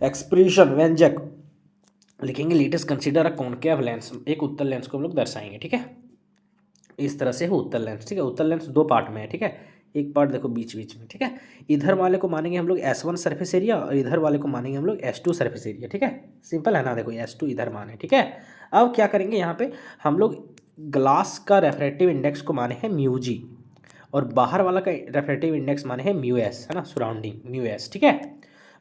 एक्सप्रेशन व्यंजक लिखेंगे, latest consider a concave lens, एक उत्तल लेंस को हम लोग दर्शाएंगे, ठीक है। इस तरह से है उत्तल लेंस, ठीक है। उत्तल लेंस 2 पार्ट में है, ठीक है। एक पार्ट देखो बीच में, ठीक है। इधर वाले को मानेंगे हम लोग S1 सरफेस एरिया, और इधर वाले को मानेंगे हम लोग S2 सरफेस एरिया, ठीक है। सिंपल है ना, देखो S2 इधर माने, ठीक है। अब क्या करेंगे, यहाँ पे हम लोग ग्लास का रेफ्रेक्टिव इंडेक्स को माने हैं म्यू जी, और बाहर वाला का रेफ्रेक्टिव इंडेक्स माने हैं म्यू एस, है ना, सराउंडिंग म्यू एस, ठीक है।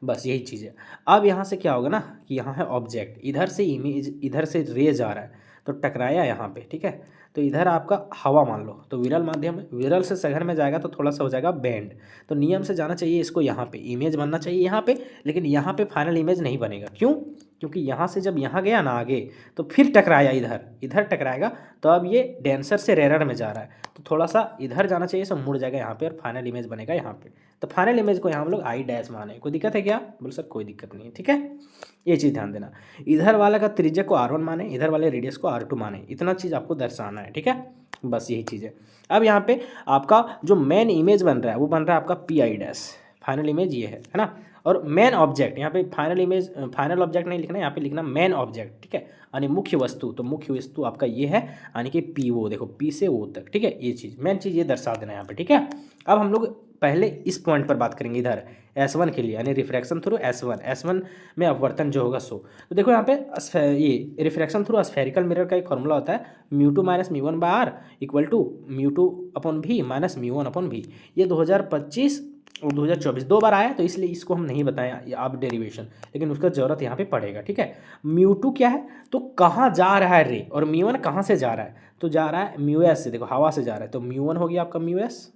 बस यही चीज़ है। अब यहाँ से क्या होगा ना, कि यहाँ है ऑब्जेक्ट, इधर से इमेज, इधर से रे जा रहा है, तो टकराया यहाँ पे, ठीक है। तो इधर आपका हवा मान लो, तो विरल माध्यम है, विरल से सघन में जाएगा तो थोड़ा सा हो जाएगा बेंड, तो नियम से जाना चाहिए इसको यहाँ पे, इमेज बनना चाहिए यहाँ पे, लेकिन यहाँ पे फाइनल इमेज नहीं बनेगा, क्यों, क्योंकि यहाँ से जब यहाँ गया ना आगे तो फिर टकराया इधर, इधर टकराएगा तो अब ये डेंसर से रेयर में जा रहा है, तो थोड़ा सा इधर जाना चाहिए, सब मुड़ जाएगा यहाँ पे और फाइनल इमेज बनेगा यहाँ पे। तो फाइनल इमेज को यहाँ हम लोग आई डैश माने। कोई दिक्कत है क्या? बोल सर कोई दिक्कत नहीं है, ठीक है। ये चीज़ ध्यान देना, इधर वाला का त्रिज्या को R1 माने, इधर वाले रेडियस को R2 माने, इतना चीज़ आपको दर्शाना है, ठीक है। बस यही चीज़ है। अब यहाँ पे आपका जो मेन इमेज बन रहा है वो बन रहा है आपका P I dash, final image ये है ना। और मेन ऑब्जेक्ट यहाँ पे फाइनल इमेज, फाइनल ऑब्जेक्ट नहीं लिखना, यहाँ पे लिखना मेन ऑब्जेक्ट, ठीक है। यानी मुख्य वस्तु, तो मुख्य वस्तु आपका ये है, यानी कि पी ओ, देखो पी से ओ तक, ठीक है। ये चीज़ मेन चीज़ ये दर्शा देना यहाँ पे, ठीक है। अब हम लोग पहले इस पॉइंट पर बात करेंगे, इधर S1 के लिए, यानी रिफ्रैक्शन थ्रू S1 में अपवर्तन जो होगा सो। तो देखो यहाँ पे ये रिफ्रैक्शन थ्रू स्फेरिकल मिरर का एक फॉर्मूला होता है, mu two minus mu one by R equal to mu two upon V minus mu one upon V. ये 2025 और 2024 दो बार आया, तो इसलिए इसको हम नहीं बताएं आप डेरिवेशन, लेकिन उसका ज़रूरत यहाँ पे पड़ेगा, ठीक है। म्यू टू क्या है, तो कहाँ जा रहा है रे, और म्यू वन कहाँ से जा रहा है, तो जा रहा है म्यू एस से, देखो हवा से जा रहा है, तो म्यू वन हो गया आपका म्यू एस,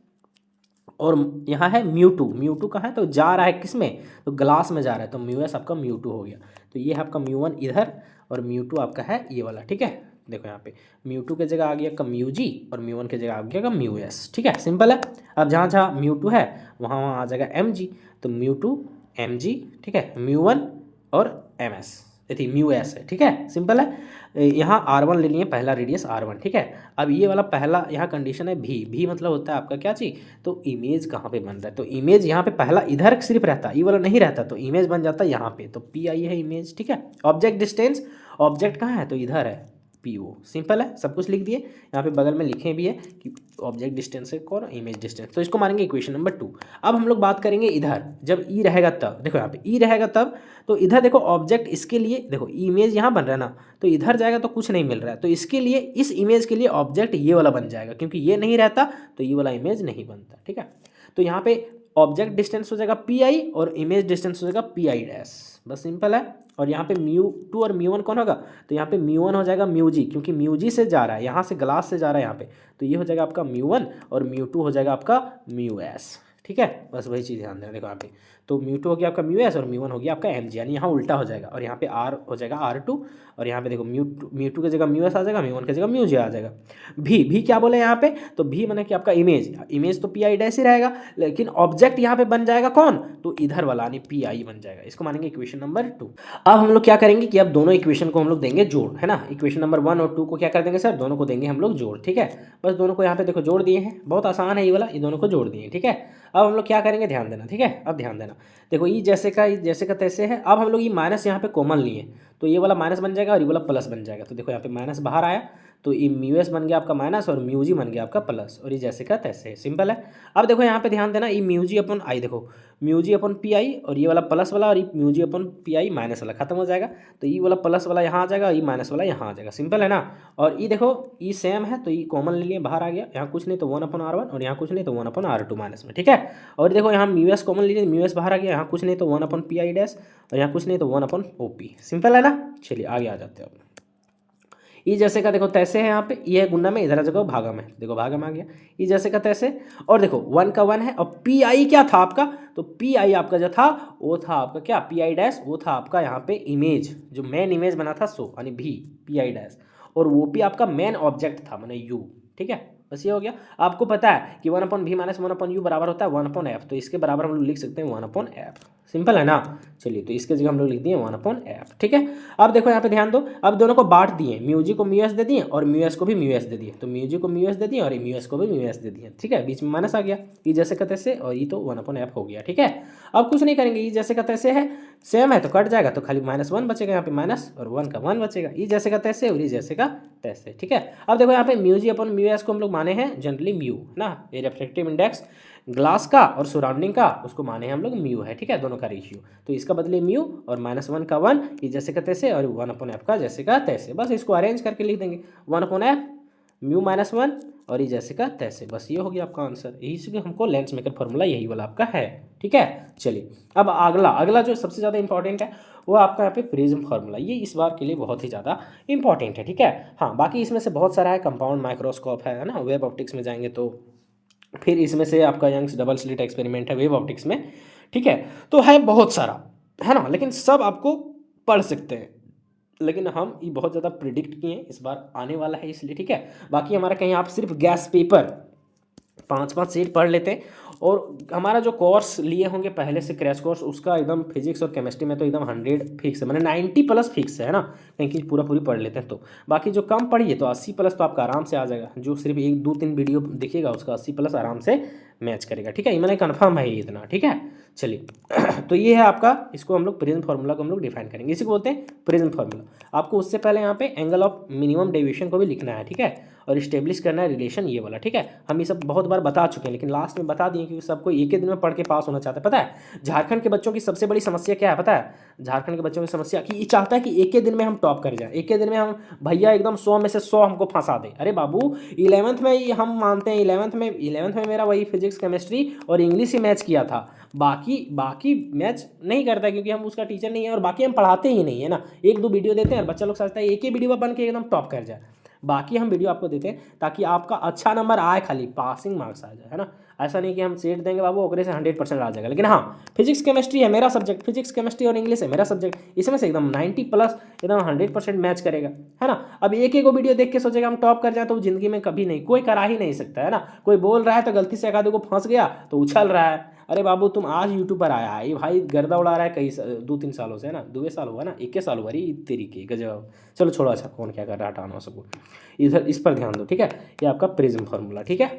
और यहाँ है म्यू टू कहाँ है, तो जा रहा है किस में, तो ग्लास में जा रहा है, तो म्यू एस आपका म्यू टू हो गया। तो ये है आपका म्यू वन इधर, और म्यू टू आपका है ये वाला, ठीक है। देखो यहाँ पे म्यू टू के जगह आ गया आपका म्यू जी, और म्यू वन के जगह आ गया म्यू एस, ठीक है, सिंपल है। अब जहाँ जहाँ म्यू टू है वहाँ वहाँ आ जाएगा एम जी, तो म्यू टू एम जी, ठीक है, म्यू वन और एम एस, थी म्यू एस है, ठीक है, सिंपल है। यहाँ R1 ले लिए, पहला रेडियस R1, ठीक है। अब ये वाला पहला यहाँ कंडीशन है भी मतलब होता है आपका क्या चीज़, तो इमेज कहाँ पे बन रहा है, तो इमेज यहाँ पे पहला इधर सिर्फ रहता, ये वाला नहीं रहता, तो इमेज बन जाता है यहाँ पे, तो पी आई है इमेज, ठीक है। ऑब्जेक्ट डिस्टेंस, ऑब्जेक्ट कहाँ है, तो इधर है पी ओ, सिंपल है, सब कुछ लिख दिए। यहाँ पे बगल में लिखे भी है कि ऑब्जेक्ट डिस्टेंस है और इमेज डिस्टेंस, तो इसको मानेंगे इक्वेशन नंबर 2। अब हम लोग बात करेंगे इधर, जब ई रहेगा तब, देखो यहाँ पे ई रहेगा तब, तो इधर देखो ऑब्जेक्ट, इसके लिए देखो इमेज यहाँ बन रहा है ना, तो इधर जाएगा तो कुछ नहीं मिल रहा है, तो इसके लिए इस इमेज के लिए ऑब्जेक्ट ये वाला बन जाएगा, क्योंकि ये नहीं रहता तो ये वाला इमेज नहीं बनता, ठीक है। तो यहाँ पे ऑब्जेक्ट डिस्टेंस हो जाएगा पी आई और इमेज डिस्टेंस हो जाएगा पी आई डैश, बस सिंपल है। और यहाँ पे म्यू टू और म्यू वन कौन होगा, तो यहाँ पे म्यू वन हो जाएगा म्यू जी, क्योंकि म्यू जी से जा रहा है, यहाँ से ग्लास से जा रहा है यहाँ पे, तो ये हो जाएगा आपका म्यू वन, और म्यू टू हो जाएगा आपका म्यू एस, ठीक है। बस वही चीज़ ध्यान देना, देखो यहाँ पे तो म्यू टू हो गया आपका म्यू एस और म्यू वन हो गया आपका एम जी, यानी यहाँ उल्टा हो जाएगा, और यहाँ पे आर हो जाएगा R2, और यहाँ पे देखो म्यू टू की जगह म्यू एस आ जाएगा, म्यू वन की जगह म्यू जी आ जाएगा। भी क्या बोले यहाँ पे, तो भी माने कि आपका इमेज तो पी आई डैश ही रहेगा, लेकिन ऑब्जेक्ट यहाँ पे बन जाएगा कौन, तो इधर वाला यानी पी आई बन जाएगा, इसको मानेंगे इक्वेशन नंबर 2। अब हम लोग क्या करेंगे कि अब दोनों इक्वेशन को हम लोग देंगे जोड़, है ना। इक्वेशन नंबर 1 और 2 को क्या कर देंगे सर, दोनों को देंगे हम लोग जोड़, ठीक है। बस दोनों को यहाँ पे देखो जोड़ दिए हैं, बहुत आसान है ये वाला, ये दोनों को जोड़ दिए, ठीक है। अब हम लोग क्या करेंगे, ध्यान देना, ठीक है। अब ध्यान देना, देखो ई जैसे का तैसे है। अब हम लोग ये माइनस यहाँ पे कॉमन लिए, तो ये वाला माइनस बन जाएगा और ये वाला प्लस बन जाएगा, तो देखो यहाँ पे माइनस बाहर आया, तो ये म्यू एस बन गया आपका माइनस और म्यू जी बन गया आपका प्लस, और ये जैसे का तैसे है, सिंपल है। अब देखो यहाँ पे ध्यान देना, ये म्यू जी अपन आई, देखो म्यू जी अपन पी आई, और ये वाला प्लस वाला और ये mu G upon P I minus वाला खत्म हो जाएगा, तो ये वाला प्लस वाला यहाँ आ जाएगा और ये माइनस वाला यहाँ आ जाएगा, सिंपल है ना। और ये देखो ये सेम है, तो ये कॉमन ले लिए, बाहर आ गया, यहाँ कुछ नहीं तो 1/R1 और यहाँ कुछ नहीं तो 1/R2 माइनस में, ठीक है। और देखो यहाँ म्यू एस कॉमन ले लिए, म्यू एस बाहर आ गया, यहाँ कुछ नहीं तो 1/पी आई डैश, और यहाँ कुछ नहीं तो 1/OP, सिंपल है ना। चलिए आगे आ जाते हैं। अब ये जैसे का देखो तैसे है, यहाँ पे ये है गुना में, इधर आ जगह भागा में, देखो भागा में आ गया, ये जैसे का तैसे, और देखो 1 का 1 है, और पी आई क्या था आपका, तो पी आई आपका जो था वो था आपका क्या, पी आई डैश, वो था आपका यहाँ पे इमेज, जो मेन इमेज बना था सो, यानी भी पी आई डैश, और वो भी आपका मेन ऑब्जेक्ट था, माने यू, ठीक है। बस ये हो गया। आपको पता है कि 1/v माइनस 1/u बराबर होता है 1/f, तो इसके बराबर हम लोग लिख सकते हैं 1/f, सिंपल है ना। चलिए तो इसके जगह हम लोग लिख दिए 1/f, ठीक है। अब देखो यहाँ पे ध्यान दो, अब दोनों को बांट दिए, म्यू जी को म्यू एस दे दिए और म्यू एस को भी म्यू एस दे दिए, तो म्यू जी को म्यू एस दे दिए और म्यू एस को भी म्यू एस दे दिए, ठीक है। बीच में माइनस आ गया, ये जैसे का तैसे, और ये तो 1/f हो गया, ठीक है। अब कुछ नहीं करेंगे, ये जैसे का तैसे है, सेम है तो कट जाएगा, तो खाली -1 बचेगा यहाँ पे, माइनस और 1 का 1 बचेगा, ये जैसे का तैसे और ये जैसे का तैसे, ठीक है। अब देखो यहाँ पे म्यू जी अपन म्यू एस को हम लोग माने हैं जनरली म्यू ना, ये रिफ्रैक्टिव इंडेक्स ग्लास का और सराउंडिंग का, उसको माने हैं हम लोग म्यू है, ठीक है, दोनों का रेशियो, तो इसका बदले म्यू और -1 का 1, ये जैसे का तैसे, और 1/f का जैसे का तैसे, बस इसको अरेंज करके लिख देंगे 1/f म्यू -1 और ये जैसे का तैसे, बस ये हो गया आपका आंसर। यही से हमको लेंस मेकर फॉर्मूला यही वाला आपका है, ठीक है। चलिए अब अगला जो सबसे ज़्यादा इंपॉर्टेंट है वो आपका यहाँ पे प्रिज्म फार्मूला, ये इस बार के लिए बहुत ही ज़्यादा इंपॉर्टेंट है, ठीक है। हाँ बाकी इसमें से बहुत सारा है, कंपाउंड माइक्रोस्कोप है ना, वेब ऑप्टिक्स में जाएंगे तो फिर इसमें से आपका यंग्स डबल स्लिट एक्सपेरिमेंट है वेब ऑप्टिक्स में, ठीक है। तो है बहुत सारा, है ना, लेकिन सब आपको पढ़ सकते हैं, लेकिन हम ये बहुत ज़्यादा प्रिडिक्ट किए हैं, इस बार आने वाला है इसलिए, ठीक है। बाकी हमारा कहीं आप सिर्फ गैस पेपर 5-5 सेट पढ़ लेते हैं, और हमारा जो कोर्स लिए होंगे पहले से क्रैश कोर्स, उसका एकदम फिजिक्स और केमिस्ट्री में तो एकदम 100 फिक्स है, मैंने 90+ फिक्स है ना, कहीं की पूरा पूरी पढ़ लेते हैं। तो बाकी जो कम पढ़िए तो 80+ तो आपका आराम से आ जाएगा, जो सिर्फ 1-2-3 वीडियो देखिएगा उसका 80+ आराम से मैच करेगा, ठीक है। ये मैंने कन्फर्म है ये इतना, ठीक है। चलिए तो ये है आपका, इसको हम लोग प्रिज्म फार्मूला को हम लोग डिफाइन करेंगे, इसी को बोलते हैं प्रिज्म फार्मूला। आपको उससे पहले यहाँ पे एंगल ऑफ मिनिमम डेविएशन को भी लिखना है, ठीक है, और इस्टेब्लिश करना है रिलेशन ये वाला, ठीक है। हम ये सब बहुत बार बता चुके हैं, लेकिन लास्ट में बता दिए क्योंकि सबको एक ही दिन में पढ़ के पास होना चाहता है। पता है झारखंड के बच्चों की सबसे बड़ी समस्या क्या है, पता है झारखंड के बच्चों की समस्या कि ये चाहता है कि एक ही दिन में हम टॉप कर जाए, एक ही दिन में हम भैया एकदम 100 में से 100 हमको फंसा दे। अरे बाबू 11th में हम मानते हैं, 11th में मेरा वही फिजिक्स केमिस्ट्री और इंग्लिश ही मैच किया था, बाकी मैच नहीं करता क्योंकि हम उसका टीचर नहीं है, और बाकी हम पढ़ाते ही नहीं है ना, 1-2 वीडियो देते हैं और बच्चा लोग सोचता है एक ही वीडियो बन के एकदम टॉप कर जाए। बाकी हम वीडियो आपको देते हैं ताकि आपका अच्छा नंबर आए, खाली पासिंग मार्क्स आ जाए, है ना। ऐसा नहीं कि हम सेट देंगे बाबू ओकरे से 100% आ जाएगा, लेकिन हाँ फिजिक्स केमिस्ट्री है मेरा सब्जेक्ट, फिजिक्स केमिस्ट्री और इंग्लिश है मेरा सब्जेक्ट, इसमें से एकदम 90+ एकदम 100% मैच करेगा, है ना। अब एक एक वीडियो देख के सोचेगा हम टॉप कर जाए, तो जिंदगी में कभी नहीं, कोई करा ही नहीं सकता, है ना। कोई बोल रहा है तो गलती से एक आधे को फंस गया तो उछल रहा है। अरे बाबू तुम आज यूट्यूब पर आया है, ये भाई गर्दा उड़ा रहा है कई 2-3 सालों से, है ना, 2 साल हुआ ना, 1 साल हुआ रही तरीके गजब। चलो छोड़ो, अच्छा कौन क्या कर रहा है, हटाना सबको, इधर इस पर ध्यान दो, ठीक है। ये आपका प्रिज्म फार्मूला, ठीक है।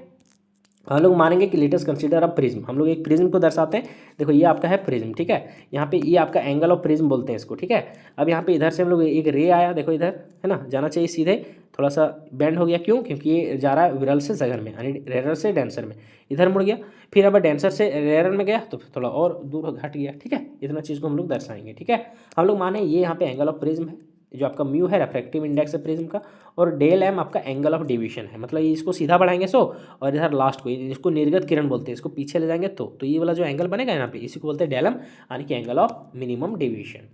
हम लोग मानेंगे कि लेटेस्ट कंसीडर अब प्रिज्म, हम लोग एक प्रिज्म को दर्शाते हैं। देखो ये आपका है प्रिज्म, ठीक है, यहाँ पे ये आपका एंगल ऑफ प्रिज्म बोलते हैं इसको, ठीक है। अब यहाँ पे इधर से हम लोग एक रे आया, देखो इधर, है ना, जाना चाहिए सीधे, थोड़ा सा बेंड हो गया, क्यों, क्योंकि ये जा रहा है विरल से सघन में, यानी रेरर से डेंसर में, इधर मुड़ गया, फिर अब डेंसर से रेरर में गया तो फिर थोड़ा और दूर घट गया, ठीक है। इतना चीज़ को हम लोग दर्शाएंगे, ठीक है। हम लोग माने ये यहाँ पे एंगल ऑफ प्रिज्म है, जो आपका म्यू है रेफ्रेक्टिव इंडेक्स है प्रिज्म का, और डेल एम आपका एंगल ऑफ डेविएशन है, मतलब ये इसको सीधा बढ़ाएंगे सो, और इधर लास्ट को इसको निर्गत किरण बोलते हैं, इसको पीछे ले जाएंगे तो ये वाला जो एंगल बनेगा यहाँ पे इसी को बोलते हैं डेल एम, यानी कि angle of minimum deviation.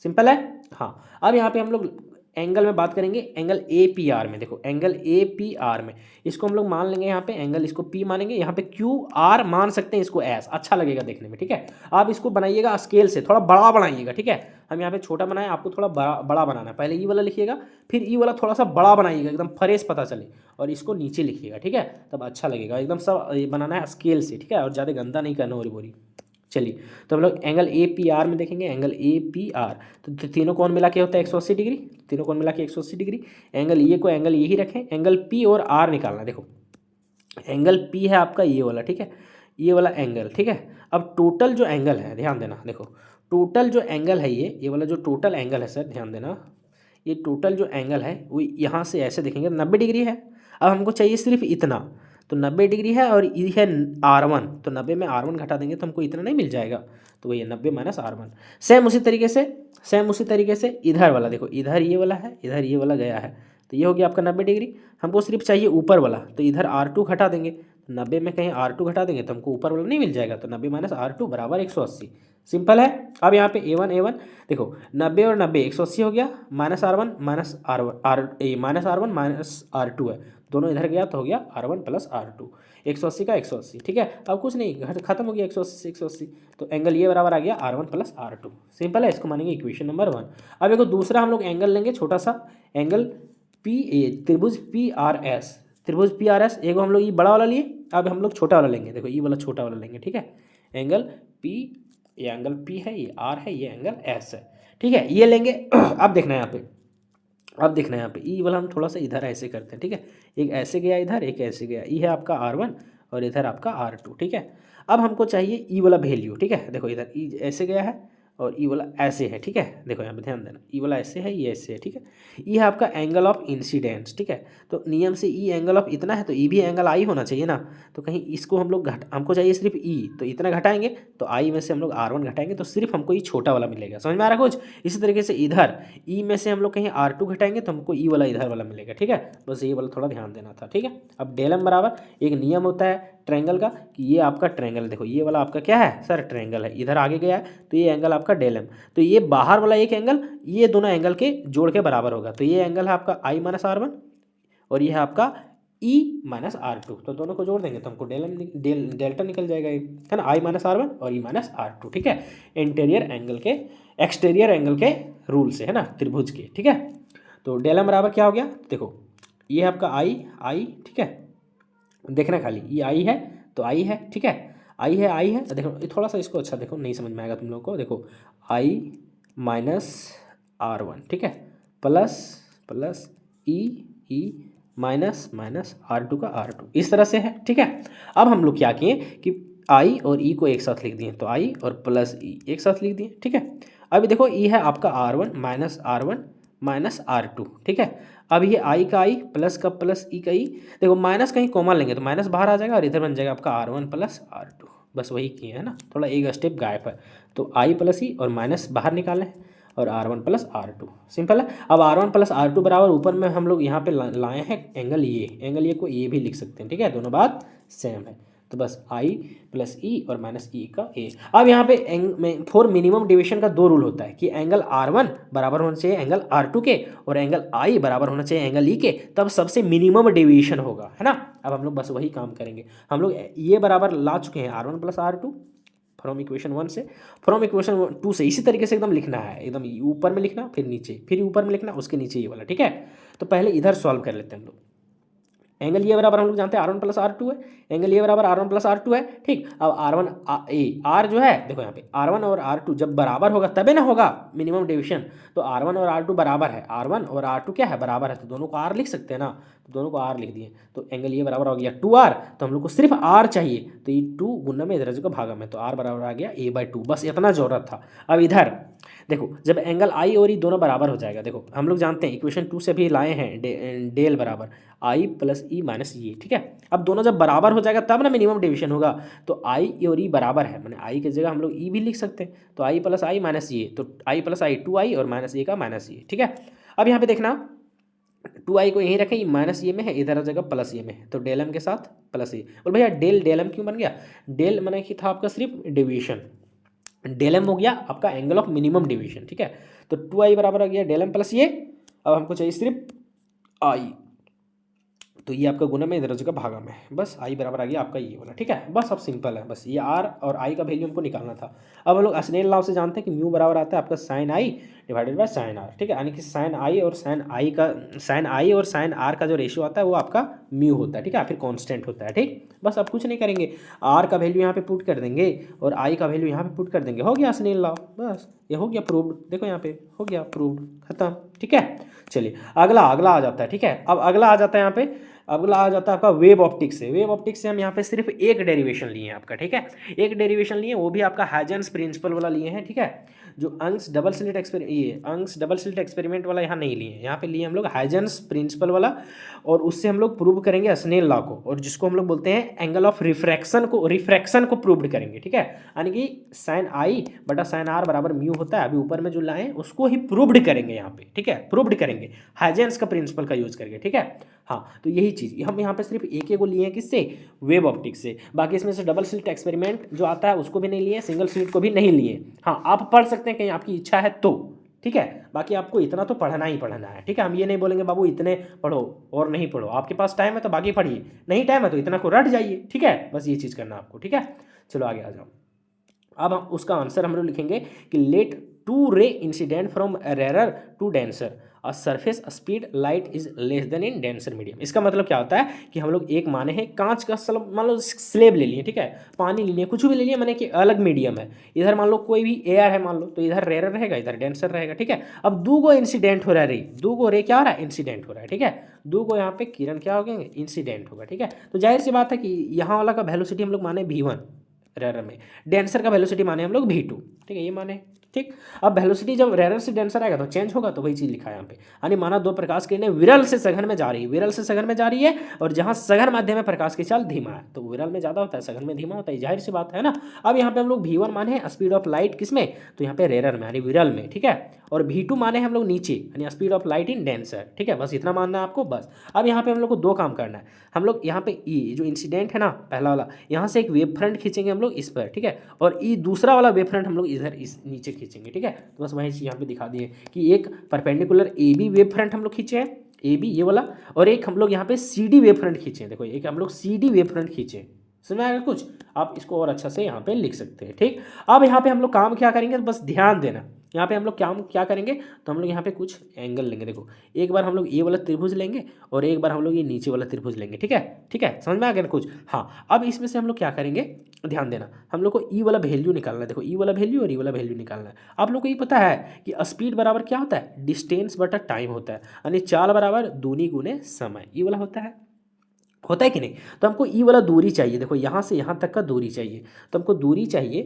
Simple है। हाँ अब यहाँ पे हम लोग एंगल में बात करेंगे, एंगल ए पी आर में, देखो एंगल ए पी आर में इसको हम लोग मान लेंगे, यहाँ पे एंगल इसको पी मानेंगे, यहाँ पे क्यू आर मान सकते हैं इसको एस, अच्छा लगेगा देखने में, ठीक है। आप इसको बनाइएगा स्केल से, थोड़ा बड़ा बनाइएगा, ठीक है। हम यहाँ पे छोटा बनाए, आपको थोड़ा बड़ा बनाना है, पहले ई वाला लिखिएगा, फिर ई वाला थोड़ा सा बड़ा बनाइएगा, एकदम फ्रेश पता चले, और इसको नीचे लिखिएगा, ठीक है, तब अच्छा लगेगा, एकदम सब बनाना है स्केल से, ठीक है, और ज़्यादा गंदा नहीं करना ओरी बोरी। चलिए तो हम लोग एंगल ए पी आर में देखेंगे, एंगल ए पी आर तो तीनों कोण मिला के होता है 180 डिग्री, तीनों कोण मिला के 180 डिग्री। एंगल ये को एंगल यही रखें, एंगल पी और आर निकालना, देखो एंगल पी है आपका ये वाला, ठीक है, ये वाला एंगल, ठीक है। अब टोटल जो एंगल है ध्यान देना, देखो टोटल जो एंगल है ये वाला जो टोटल एंगल है सर ध्यान देना, ये टोटल जो एंगल है वो यहाँ से ऐसे देखेंगे 90 डिग्री है। अब हमको चाहिए सिर्फ इतना, तो 90 डिग्री है, और ये है R1, तो 90 में R1 घटा देंगे तो हमको इतना नहीं मिल जाएगा, तो वही 90 - R1। सेम उसी तरीके से इधर वाला, देखो इधर ये वाला है, इधर ये वाला गया है, तो ये हो गया आपका 90 डिग्री। हमको सिर्फ चाहिए ऊपर वाला, तो इधर R2 घटा देंगे, 90 में कहीं R2 घटा देंगे तो हमको ऊपर वाला नहीं मिल जाएगा, तो 90 - R2 बराबर 180। सिंपल है। अब यहाँ पे A1 देखो 90 और 90 180 हो गया, -R1 -R2 है, दोनों इधर गया तो हो गया R1 + R2, 180 का 180, ठीक है। अब कुछ नहीं, खत्म हो गया 180 से 180, तो एंगल ये बराबर आ गया R1 + R2। सिंपल है, इसको मानेंगे इक्वेशन नंबर 1। अब एक दूसरा हम लोग एंगल लेंगे, छोटा सा एंगल त्रिभुज PRS, एक हम लोग ये बड़ा वाला लिए, अब हम लोग छोटा वाला लेंगे, देखो ये वाला छोटा वाला लेंगे, ठीक है। एंगल P, ये एंगल P है, ये R है, ये एंगल S है, ठीक है, ये लेंगे। अब देखना है यहाँ पे ई वाला हम थोड़ा सा इधर ऐसे करते हैं, ठीक है, एक ऐसे गया इधर, एक ऐसे गया, ई है आपका R1 और इधर आपका R2, ठीक है। अब हमको चाहिए ई वाला वैल्यू, ठीक है, देखो इधर ई ऐसे गया है और ई वाला ऐसे है, ठीक है, देखो यहाँ पे ध्यान देना, ई वाला ऐसे है, ये ऐसे है, ठीक है। ये है आपका एंगल ऑफ इंसिडेंस, ठीक है, तो नियम से ई एंगल ऑफ इतना है तो ई भी एंगल आई होना चाहिए ना, तो कहीं इसको हम लोग हमको चाहिए सिर्फ ई, तो इतना घटाएंगे, तो आई में से हम लोग R1 घटाएंगे तो सिर्फ हमको ये छोटा वाला मिलेगा, समझ में आ रहा कुछ। इसी तरीके से इधर ई में से हम लोग कहीं R2 घटाएंगे तो हमको ई वाला इधर वाला मिलेगा, ठीक है, बस ये वाला थोड़ा ध्यान देना था, ठीक है। अब डेल एम बराबर, एक नियम होता है ट्रायंगल का कि ये आपका ट्रायंगल, देखो ये वाला आपका क्या है सर, ट्रायंगल है, इधर आगे गया है तो ये एंगल आपका डेल एम, तो ये बाहर वाला एक एंगल ये दोनों एंगल के जोड़ के बराबर होगा, तो ये एंगल है आपका I - R1 और ये है आपका ई माइनस आर टू, तो दोनों को जोड़ देंगे तो हमको डेल्टा निकल जाएगा ये, है ना, आई माइनस आर वन और ई माइनस आर टू, ठीक है, एक्सटीरियर एंगल के रूल से, है ना, त्रिभुज के, ठीक है। तो डेल एम बराबर क्या हो गया, देखो ये है आपका आई, ठीक है, देखना खाली ये आई है तो आई है, ठीक है, आई है, देखो ये थोड़ा सा इसको अच्छा देखो, नहीं समझ में आएगा तुम लोगों को, देखो आई माइनस आर वन, ठीक है, plus E minus R two का आर टू, इस तरह से है, ठीक है। अब हम लोग क्या किए कि आई और ई को एक साथ लिख दिए, तो आई और प्लस ई एक साथ लिख दिए, ठीक है। अभी देखो ई है आपका R one minus R two, ठीक है। अब ये आई का आई प्लस का प्लस ई का ई, देखो माइनस कहीं कॉमन लेंगे तो माइनस बाहर आ जाएगा और इधर बन जाएगा आपका R one plus R two, बस वही किए है ना, थोड़ा एक स्टेप गायब है। तो आई प्लस ई और माइनस बाहर निकालें और R one plus R two, simple है। अब R one plus R two बराबर ऊपर में हम लोग यहाँ पे लाए हैं एंगल ये को ये भी लिख सकते हैं, ठीक है, दोनों बात सेम है। तो बस आई प्लस ई और माइनस ई का ए। अब यहाँ पे फॉर मिनिमम डेविएशन का दो रूल होता है कि एंगल आर वन बराबर होना चाहिए एंगल आर टू के और एंगल आई बराबर होना चाहिए एंगल ई के, तब सबसे मिनिमम डेविएशन होगा, है ना। अब हम लोग बस वही काम करेंगे, हम लोग ये बराबर ला चुके हैं R one plus R two from equation one से, फ्रॉम इक्वेशन टू से इसी तरीके से एकदम लिखना है, एकदम ऊपर में लिखना फिर नीचे, फिर ऊपर में लिखना उसके नीचे ये वाला, ठीक है। तो पहले इधर सॉल्व कर लेते हैं हम लोग। एंगल ये बराबर हम लोग जानते हैं R one plus R two है, एंगल ये बराबर R one plus R two है, ठीक। अब आर वन आर जो है देखो यहाँ पे आर वन और आर टू जब बराबर होगा तबे ना होगा मिनिमम डेविएशन, तो आर वन और आर टू बराबर है, आर वन और आर टू क्या है बराबर है, तो दोनों को आर लिख सकते हैं ना, तो दोनों को आर लिख दिए, तो एंगल ये बराबर हो गया टू आर, तो हम लोग को सिर्फ आर चाहिए, तो ये टू गुना में इधर का भागा में, तो आर बराबर आ गया ए बाई टू, बस इतना जरूरत था। अब इधर देखो जब एंगल आई और ई दोनों बराबर हो जाएगा, देखो हम लोग जानते हैं इक्वेशन टू से भी लाए हैं डेल बराबर आई प्लस ई माइनस ई, ठीक है। अब दोनों जब बराबर हो जाएगा तब ना मिनिमम डेविएशन होगा, तो आई और ई बराबर है, मैंने आई की जगह हम लोग ई भी लिख सकते हैं, तो आई प्लस आई माइनस ई, तो आई प्लस आई टू आई और माइनस ए का माइनस ई, ठीक है। अब यहाँ पे देखना टू आई को यहीं रखें, माइनस ये में है, इधर आ जाएगा प्लस ये में है, तो डेल एम के साथ प्लस ए, और भैया डेल एम क्यों बन गया, डेल मैंने कि था आपका सिर्फ डेविएशन, डेल एम हो गया आपका एंगल ऑफ मिनिमम डेविएशन, ठीक है। तो टू आई बराबर आ गया डेल एम प्लस ये, अब हमको चाहिए सिर्फ आई, तो ये आपका गुना में इधर का भागा में, बस आई बराबर आ गया आपका ये वाला, ठीक है। बस अब सिंपल है, बस ये आर और आई का वैल्यू हमको निकालना था। अब हम लोग स्नेल लॉ से जानते हैं कि म्यू बराबर आता है आपका sine I divided by sine R, ठीक है, यानी कि साइन आई और साइन आर का जो रेशियो आता है वो आपका म्यू होता है, ठीक है, फिर कॉन्स्टेंट होता है, ठीक। बस अब कुछ नहीं करेंगे, आर का वैल्यू यहाँ पे पुट कर देंगे और आई का वैल्यू यहाँ पे पुट कर देंगे, हो गया स्नेल लॉ, बस ये हो गया प्रूव्ड, देखो यहाँ पे हो गया प्रूव्ड, खत्म, ठीक है। चलिए अगला आ जाता है, ठीक है। अब अगला आ जाता है यहाँ पे, अगला आ जाता है आपका वेव ऑप्टिक्स से। वेव ऑप्टिक्स से हम यहाँ पे सिर्फ एक डेरिवेशन लिए हैं आपका, ठीक है, एक डेरिवेशन लिए, वो भी आपका हाइजेंस प्रिंसिपल वाला लिए हैं, ठीक है। जो अंश डबल स्लिट एक्सपेरिमेंट वाला यहाँ नहीं लिए, यहाँ पे लिए हम लोग हाइजेंस प्रिंसिपल वाला, और उससे हम लोग प्रूव करेंगे स्नेल लॉ को, और जिसको हम लोग बोलते हैं एंगल ऑफ रिफ्रैक्शन को प्रूव करेंगे, ठीक है। यानी कि साइन आई बटा साइन आर बराबर म्यू होता है, अभी ऊपर में जो लाए उसको ही प्रूव्ड करेंगे यहाँ पे, ठीक है, प्रूव्ड करेंगे हाइजेंस का प्रिंसिपल का यूज करके, ठीक है। हाँ, तो यही चीज़ हम यहाँ पे सिर्फ एक को लिए हैं, किससे, वेव ऑप्टिक्स से। बाकी इसमें से डबल स्लिट एक्सपेरिमेंट जो आता है उसको भी नहीं लिए, सिंगल स्लिट को भी नहीं लिए। हाँ, आप पढ़ सकते हैं कहीं आपकी इच्छा है तो, ठीक है, बाकी आपको इतना तो पढ़ना ही पढ़ना है, ठीक है। हम ये नहीं बोलेंगे बाबू इतने पढ़ो और नहीं पढ़ो, आपके पास टाइम है तो बाकी पढ़िए, नहीं टाइम है तो इतना को रट जाइए, ठीक है, बस ये चीज़ करना आपको, ठीक है। चलो आगे आ जाओ। अब हम उसका आंसर हम लोग लिखेंगे कि let two ray incident from rarer to denser, और surface speed light is less than in denser medium. इसका मतलब क्या होता है कि हम लोग एक माने हैं कांच का मान लो स्लेब ले लिए, ठीक है, पानी ले लिए, कुछ भी ले लिए, माने कि अलग मीडियम है, इधर मान लो कोई भी एयर है मान लो, तो इधर रेयर रहेगा इधर डेंसर रहेगा, ठीक है। अब दो गो इंसिडेंट हो रहा है, दो गो रे क्या हो रहा है, इंसिडेंट हो रहा है, ठीक है, दो गो यहाँ पे किरण क्या हो गए, इंसिडेंट होगा, ठीक है। तो जाहिर सी बात है कि यहाँ वाला का वेलोसिटी हम लोग माने v1 रेयर में, डेंसर का वेलोसिटी माने हम लोग v2, ठीक है, ये माने, ठीक। अब वेलोसिटी जब रेयर से डेंसर आएगा तो चेंज होगा, तो वही चीज़ लिखा है यहाँ पे, यानी माना दो प्रकाश किरणें विरल से सघन में जा रही है, विरल से सघन में जा रही है, और जहाँ सघन माध्यम में प्रकाश की चाल धीमा है, तो विरल में ज़्यादा होता है, सघन में धीमा होता है, जाहिर सी बात है ना। अब यहाँ पे हम लोग v1 माने हैं स्पीड ऑफ लाइट किसमें, तो यहाँ पे रेयर में यानी विरल में, ठीक है, और v2 माने हम लोग नीचे यानी speed of light in denser, ठीक है, बस इतना मानना है आपको बस। अब यहाँ पे हम लोग को दो काम करना है, हम लोग यहाँ पे ये जो इंसिडेंट है ना पहला वाला, यहाँ से एक वेव फ्रंट खींचेंगे हम लोग इस पर, ठीक है, और ये दूसरा वाला वेव फ्रंट हम लोग इधर इस नीचे खींचेंगे, ठीक है। तो बस वही चीज़ यहाँ पे दिखा दिए कि एक perpendicular A B wavefront हम लोग खींचे हैं, ए बी ये वाला, और एक हम लोग यहाँ पे सी डी वेव फ्रंट खींचे, देखो एक हम लोग सी डी वेव फ्रंट खींचे। समझ में आएगा कुछ? आप इसको और अच्छा से यहाँ पे लिख सकते हैं। ठीक, अब यहाँ पे हम लोग काम क्या करेंगे, बस ध्यान देना। यहाँ पे हम लोग क्या करेंगे, तो हम लोग यहाँ पे कुछ एंगल लेंगे। देखो एक बार हम लोग ये वाला त्रिभुज लेंगे और एक बार हम लोग ये नीचे वाला त्रिभुज लेंगे। ठीक है, ठीक है, समझ में आ गया ना कुछ? हाँ, अब इसमें से हम लोग क्या करेंगे, ध्यान देना, हम लोग को ई वाला वैल्यू निकालना है। देखो ई वाला वैल्यू और ई वाला वैल्यू निकालना है। आप लोग को ये पता है कि स्पीड बराबर क्या होता है, डिस्टेंस बटा टाइम होता है, यानी चाल बराबर दूनी गुने समय, ई वाला होता है कि नहीं? तो हमको ई वाला दूरी चाहिए। देखो यहाँ से यहाँ तक का दूरी चाहिए, तो हमको दूरी चाहिए,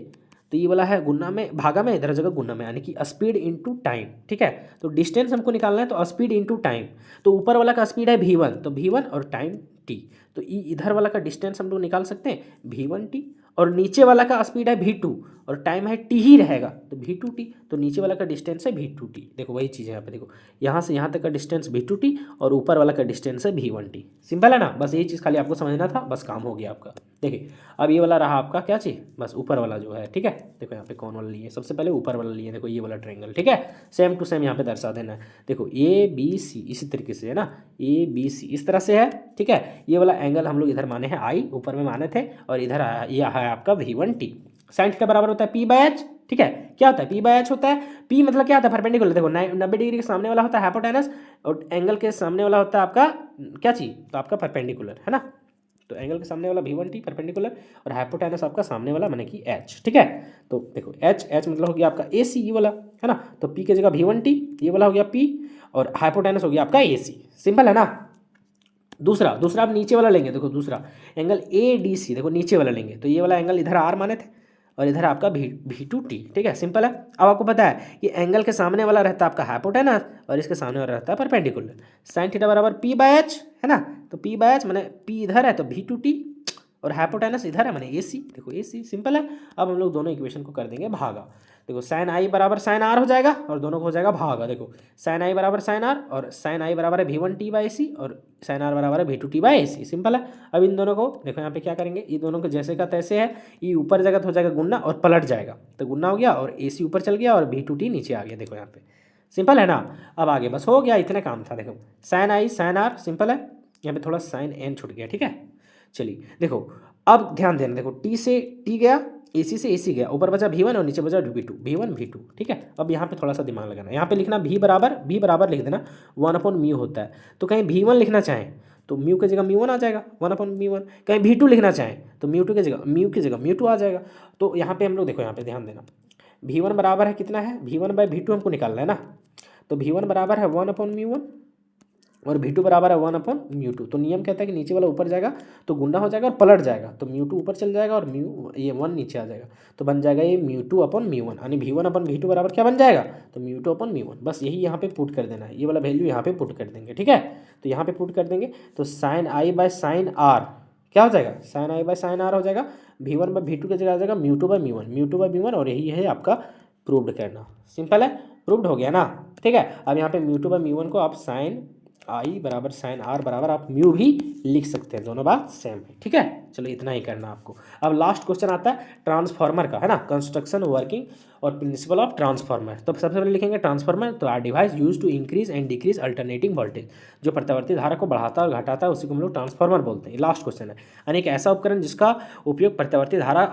तो ये वाला है गुना में भागा में, इधर जगह गुना में, यानी कि स्पीड इनटू टाइम। ठीक है, तो डिस्टेंस हमको निकालना है, तो स्पीड इनटू टाइम। तो ऊपर वाला का स्पीड है v1, तो v1 और टाइम t, तो इधर वाला का डिस्टेंस हम लोग निकाल सकते हैं v1t, और नीचे वाला का स्पीड है v2 और टाइम है t ही रहेगा, तो v2t, तो नीचे वाला का डिस्टेंस है v2t। देखो वही चीज़ है यहाँ पे, देखो यहाँ से यहाँ तक का डिस्टेंस v2t और ऊपर वाला का डिस्टेंस है v1t। सिंपल है ना? बस यही चीज़ खाली आपको समझना था, बस काम हो गया आपका। देखिए अब ये वाला रहा आपका क्या चीज़, बस ऊपर वाला जो है। ठीक है, देखो यहाँ पे कौन वाला लिए, सबसे पहले ऊपर वाला लिए, देखो ये वाला ट्रायंगल। ठीक है, सेम टू सेम यहाँ पे दर्शा देना है। देखो ए बी सी इसी तरीके से है ना, ए बी सी इस तरह से है। ठीक है, ये वाला एंगल हम लोग इधर माने हैं आई, ऊपर में माने थे, और इधर ये है आपका v1t। साइन थीटा बराबर होता है p बाय h। ठीक है, क्या होता है p बाय h होता है, p मतलब क्या होता है, परपेंडिकुलर। देखो 90 डिग्री के सामने वाला होता है हाइपोटेनस, और एंगल के सामने वाला होता है आपका क्या चीज़, तो आपका परपेंडिकुलर, है ना? तो एंगल के सामने वाला v1t परपेंडिकुलर, और हाइपोटेनस आपका सामने वाला माने कि h। ठीक है, तो देखो h मतलब हो गया आपका ए सी, ये वाला है ना, तो p की जगह v1t, ये वाला हो गया p, और हाइपोटेनस हो गया आपका ए सी। सिंपल है ना? दूसरा आप नीचे वाला लेंगे। देखो दूसरा एंगल ए डी सी, देखो नीचे वाला लेंगे, तो ये वाला एंगल इधर आर माने थे और इधर आपका v2t। ठीक है, सिंपल है। अब आपको पता है कि एंगल के सामने वाला रहता है आपका हाइपोटेनस और इसके सामने वाला रहता है परपेंडिकुलर। साइन थीटा बराबर p बाय h, है ना? तो p बाय h माने p इधर है तो v2t, और हाइपोटेनस इधर है माने ए सी। देखो ए सी, सिंपल है। अब हम लोग दोनों इक्वेशन को कर देंगे भागा। देखो साइन आई बराबर साइन आर हो जाएगा, और दोनों को हो जाएगा भागा। देखो साइन आई बराबर साइन आर, और साइन आई बराबर है v1t बाई सी, और साइन आर बराबर है v2t by A C. Simple है। अब इन दोनों को देखो यहाँ पे क्या करेंगे, ये दोनों को जैसे का तैसे है, ये ऊपर जाएगा तो हो जाएगा गुना और पलट जाएगा, तो गुना हो गया और ए सी ऊपर चल गया और v2t नीचे आ गया। देखो यहाँ पे सिंपल है ना? अब आगे बस हो गया, इतना काम था। देखो sine I sine R, simple है। यहाँ पे थोड़ा साइन एन छूट गया। ठीक है, चलिए देखो अब ध्यान देना। देखो टी से टी गया, एसी से एसी गया, ऊपर बचा v1 और नीचे बचा v1 v2। ठीक है, अब यहाँ पे थोड़ा सा दिमाग लगाना, यहाँ पे लिखना v बराबर लिख देना 1/μ होता है। तो कहीं v1 लिखना चाहें तो म्यू की जगह म्यू1 आ जाएगा 1/μ1। कहीं v2 लिखना चाहें तो म्यू2 की जगह म्यू2 आ जाएगा। तो यहाँ पे हम लोग देखो, यहाँ पे ध्यान देना, v1 बराबर है कितना है, v1/v2 हमको निकालना है ना, तो v1 बराबर है 1/μ1 और v2 बराबर है 1/μ2। तो नियम कहता है कि नीचे वाला ऊपर जाएगा तो गुना हो जाएगा और पलट जाएगा, तो म्यू2 ऊपर चल जाएगा और ये 1 नीचे आ जाएगा, तो बन जाएगा ये म्यू2/μ1, यानी v1/v2 बराबर क्या बन जाएगा, तो म्यू2/μ1। बस यही यहाँ पे पुट कर देना है, ये वाला वैल्यू यहाँ पे पुट कर देंगे। ठीक है, तो यहाँ पे पुट कर देंगे तो sine I by sine R क्या हो जाएगा, sine I by sine R हो जाएगा, v1/v2 की जगह आ जाएगा म्यू2/μ1, और यही है आपका प्रूव्ड करना। सिंपल है, प्रूव्ड हो गया ना? ठीक है, अब यहाँ पे म्यू2/μ1 को आप साइन आई बराबर साइन आर बराबर आप म्यू भी लिख सकते हैं, दोनों बात सेम है। ठीक है, चलो इतना ही करना आपको। अब लास्ट क्वेश्चन आता है ट्रांसफार्मर का, है ना, कंस्ट्रक्शन वर्किंग और प्रिंसिपल ऑफ ट्रांसफार्मर। तो सबसे पहले लिखेंगे ट्रांसफार्मर, तो are device use to increase and decrease alternating voltage, जो प्रत्यावर्ती धारा को बढ़ाता और घटाता है उसी को हम लोग ट्रांसफार्मर बोलते हैं। लास्ट क्वेश्चन है, यानी एक ऐसा उपकरण जिसका उपयोग प्रत्यावर्ती धारा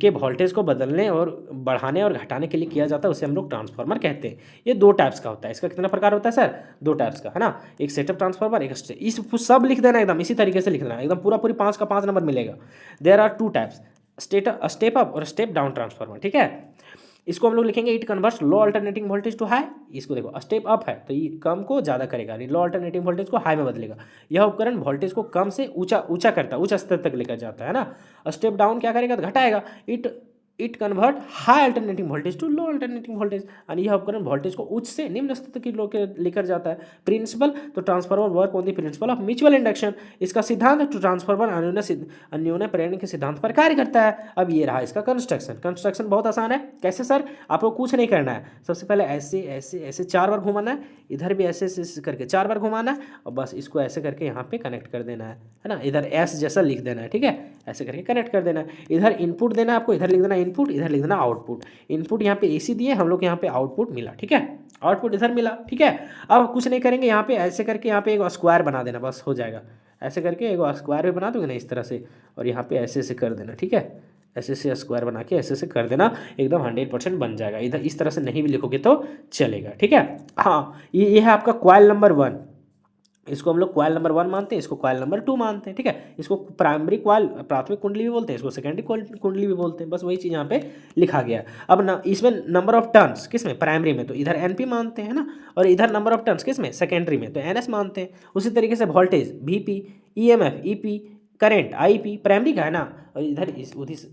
के वोल्टेज को बदलने और बढ़ाने और घटाने के लिए किया जाता है, उसे हम लोग ट्रांसफार्मर कहते हैं। ये 2 टाइप्स का होता है। इसका कितना प्रकार होता है सर? 2 टाइप्स का, है ना, एक सेटअप ट्रांसफार्मर, एक इस सब लिख देना, एकदम इसी तरीके से लिख देना, एकदम पूरी 5 का 5 नंबर मिलेगा। There are 2 types, step up और स्टेप डाउन ट्रांसफार्मर। ठीक है, इसको हम लोग लिखेंगे it converts low alternating voltage to high. इसको देखो स्टेप अप है तो ये कम को ज़्यादा करेगा, लो अल्टरनेटिंग वोल्टेज को हाई में बदलेगा। यह उपकरण वोल्टेज को कम से ऊंचा करता है, उच्च स्तर तक लेकर जाता है ना। स्टेप डाउन क्या करेगा, तो घटाएगा। It convert high alternating voltage to low alternating voltage, यानी यह उपकरण वोल्टेज को उच्च से निम्न स्तर की लेकर जाता है। प्रिंसिपल, तो transformer work on the principle of mutual induction. इसका सिद्धांत टू ट्रांसफार्मर अन्योन्य प्रेरण के सिद्धांत पर कार्य करता है। अब ये रहा इसका कंस्ट्रक्शन बहुत आसान है। कैसे सर? आपको कुछ नहीं करना है, सबसे पहले ऐसे ऐसे ऐसे 4 बार घुमाना है, इधर भी ऐसे ऐसे करके 4 बार घुमाना है, और बस इसको ऐसे करके यहाँ पे कनेक्ट कर देना है ना, इधर एस जैसा लिख देना है। ठीक है, ऐसे करके कनेक्ट कर देना है। इधर इनपुट देना है आपको, इधर लिख देना इनपुट, इधर लिख देना आउटपुट। इनपुट यहाँ पे एसी दिए, हम लोग यहाँ पे आउटपुट मिला। ठीक है, आउटपुट इधर मिला, ठीक है। अब कुछ नहीं करेंगे, यहाँ पे ऐसे करके यहाँ पे एक स्क्वायर बना देना, बस हो जाएगा। ऐसे करके एक स्क्वायर भी बना दोगे ना इस तरह से, और यहाँ पे ऐसे ऐसे कर देना, ठीक है। ऐसे ऐसे स्क्वायर बना के ऐसे ऐसे कर देना, एकदम 100% बन जाएगा। इधर इस तरह से नहीं भी लिखोगे तो चलेगा, ठीक है। हाँ, ये है आपका कॉइल नंबर 1। इसको हम लोग कॉइल नंबर 1 मानते हैं, इसको कॉइल नंबर 2 मानते हैं, ठीक है। इसको प्राइमरी कॉइल, प्राथमिक कुंडली भी बोलते हैं, इसको सेकेंडरी कुंडली भी बोलते हैं। बस वही चीज़ यहाँ पे लिखा गया है। अब ना इसमें नंबर ऑफ टर्न्स किस में, प्राइमरी में, तो इधर एनपी मानते हैं ना, और इधर नंबर ऑफ टर्न्स किस में, सेकेंडरी में, तो एनएस मानते हैं। उसी तरीके से voltage VP, EMF EP, current IP primary का है ना, और इधर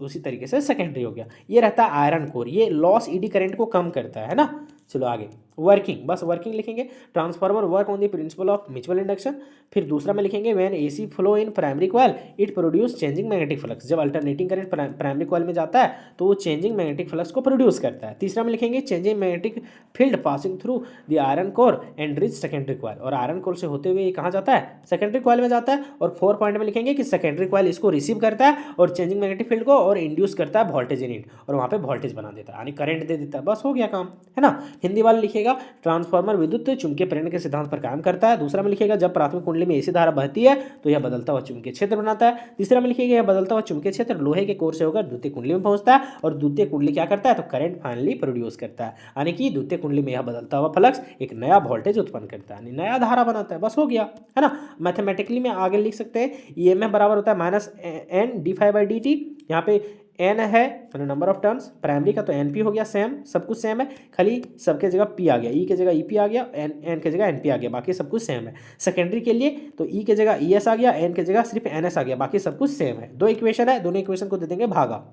उसी तरीके से सेकेंडरी हो गया। ये रहता है आयरन कोर, ये लॉस ईडी करंट को कम करता है ना। चलो आगे, वर्किंग, बस वर्किंग लिखेंगे। Transformer work on the principle of mutual induction. फिर दूसरा में लिखेंगे when AC flow in primary coil it produce changing magnetic flux. जब अल्टरनेटिंग करंट प्राइमरी कॉइल में जाता है तो वो चेंजिंग मैग्नेटिक फ्लक्स को प्रोड्यूस करता है। तीसरा में लिखेंगे changing magnetic field passing through the iron core and rich secondary coil. और आयरन कोर से होते हुए ये कहाँ जाता है, सेकेंडरी कॉइल में जाता है। और 4 पॉइंट में लिखेंगे कि सेकेंडरी कॉइल इसको रिसीव करता है और चेंजिंग मैग्नेटिक फील्ड को और इंड्यूस करता है वोल्टेज इन इट, और वहाँ पे वोल्टेज बना देता है, यानी करंट दे देता है। बस हो गया काम, है ना। हिंदी वाला लिखेगा ट्रांसफार्मर विद्युत चुंबकीय प्रेरण के सिद्धांत पर काम करता है। दूसरा में लिखेगा जब प्राथमिक कुंडली में एसी धारा बहती है तो यह बदलता हुआ चुंबकीय क्षेत्र बनाता है। तीसरा में लिखेगा यह बदलता हुआ चुंबकीय क्षेत्र लोहे के कोर से होकर द्वितीय कुंडली में पहुंचता है, और द्वितीय कुंडली क्या करता है, तो करंट फाइनली प्रोड्यूस करता है, यानी कि द्वितीय कुंडली में यह बदलता हुआ फ्लक्स एक नया वोल्टेज उत्पन्न करता है, नया धारा बनाता है। बस हो गया, है ना। मैथमेटिकली में आगे लिख सकते हैं ईएमएफ बराबर होता है minus N d phi by d t. यहाँ पे एन है नंबर ऑफ टर्न्स, प्राइमरी का तो एनपी हो गया, सेम सब कुछ सेम है, खाली सबके जगह पी आ गया, ई के जगह ईपी आ गया, एन के जगह एनपी आ गया, बाकी सब कुछ सेम है। सेकेंडरी के लिए तो ई के जगह ईएस आ गया, एन के जगह सिर्फ एनएस आ गया, बाकी सब कुछ सेम है। 2 इक्वेशन है, दोनों इक्वेशन को दे देंगे भागा,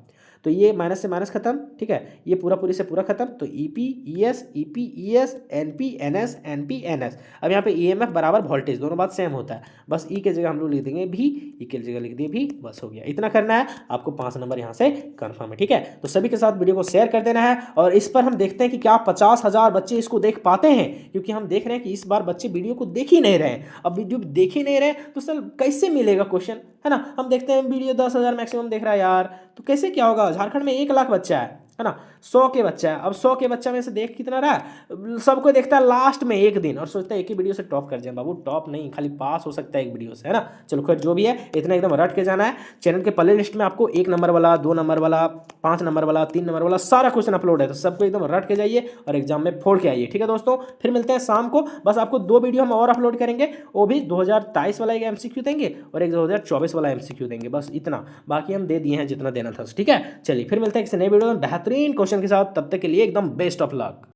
तो ये माइनस से माइनस खत्म, ठीक है। ये पूरा पूरी से पूरा खत्म, तो EP ES EP ES NP NS NP NS. अब यहाँ पे ईएमएफ बराबर वोल्टेज, दोनों बात सेम होता है, बस ई के जगह हम लोग लिख देंगे भी, ई के जगह लिख दिए भी, बस हो गया। इतना करना है आपको, 5 नंबर यहाँ से कन्फर्म है, ठीक है। तो सभी के साथ वीडियो को शेयर कर देना है, और इस पर हम देखते हैं कि क्या 50,000 बच्चे इसको देख पाते हैं, क्योंकि हम देख रहे हैं कि इस बार बच्चे वीडियो को देख ही नहीं रहे। अब वीडियो देख ही नहीं रहे तो सर कैसे मिलेगा क्वेश्चन, है ना। हम देखते हैं वीडियो 10,000 मैक्सिमम देख रहा है यार, तो कैसे क्या होगा। झारखंड में 1 लाख बच्चा है ना, 100 के बच्चा है। अब 100 के बच्चा में से देख कितना रहा, सबको देखता है लास्ट में एक दिन, और सोचता है एक ही वीडियो से टॉप कर जाए। बाबू टॉप नहीं, खाली पास हो सकता है एक वीडियो से, है ना। चलो खैर जो भी है, इतना एकदम रट के जाना है। चैनल के प्ले लिस्ट में आपको 1 नंबर वाला, 2 नंबर वाला, 5 नंबर वाला, 3 नंबर वाला सारा क्वेश्चन अपलोड है, तो सबको एकदम रट के जाइए और एग्जाम में फोड़ के आइए, ठीक है दोस्तों। फिर मिलते हैं शाम को, बस आपको 2 वीडियो हम और अपलोड करेंगे, वो भी 2023 वाला एक एमसीक्यू देंगे और एक 2024 वाला एमसीक्यू देंगे, बस इतना। बाकी हम दे दिए हैं जितना देना था, ठीक है। चलिए फिर मिलते हैं किसी नए वीडियो में बेहतरीन क्वेश्चन के साथ, तब तक के लिए एकदम बेस्ट ऑफ लक।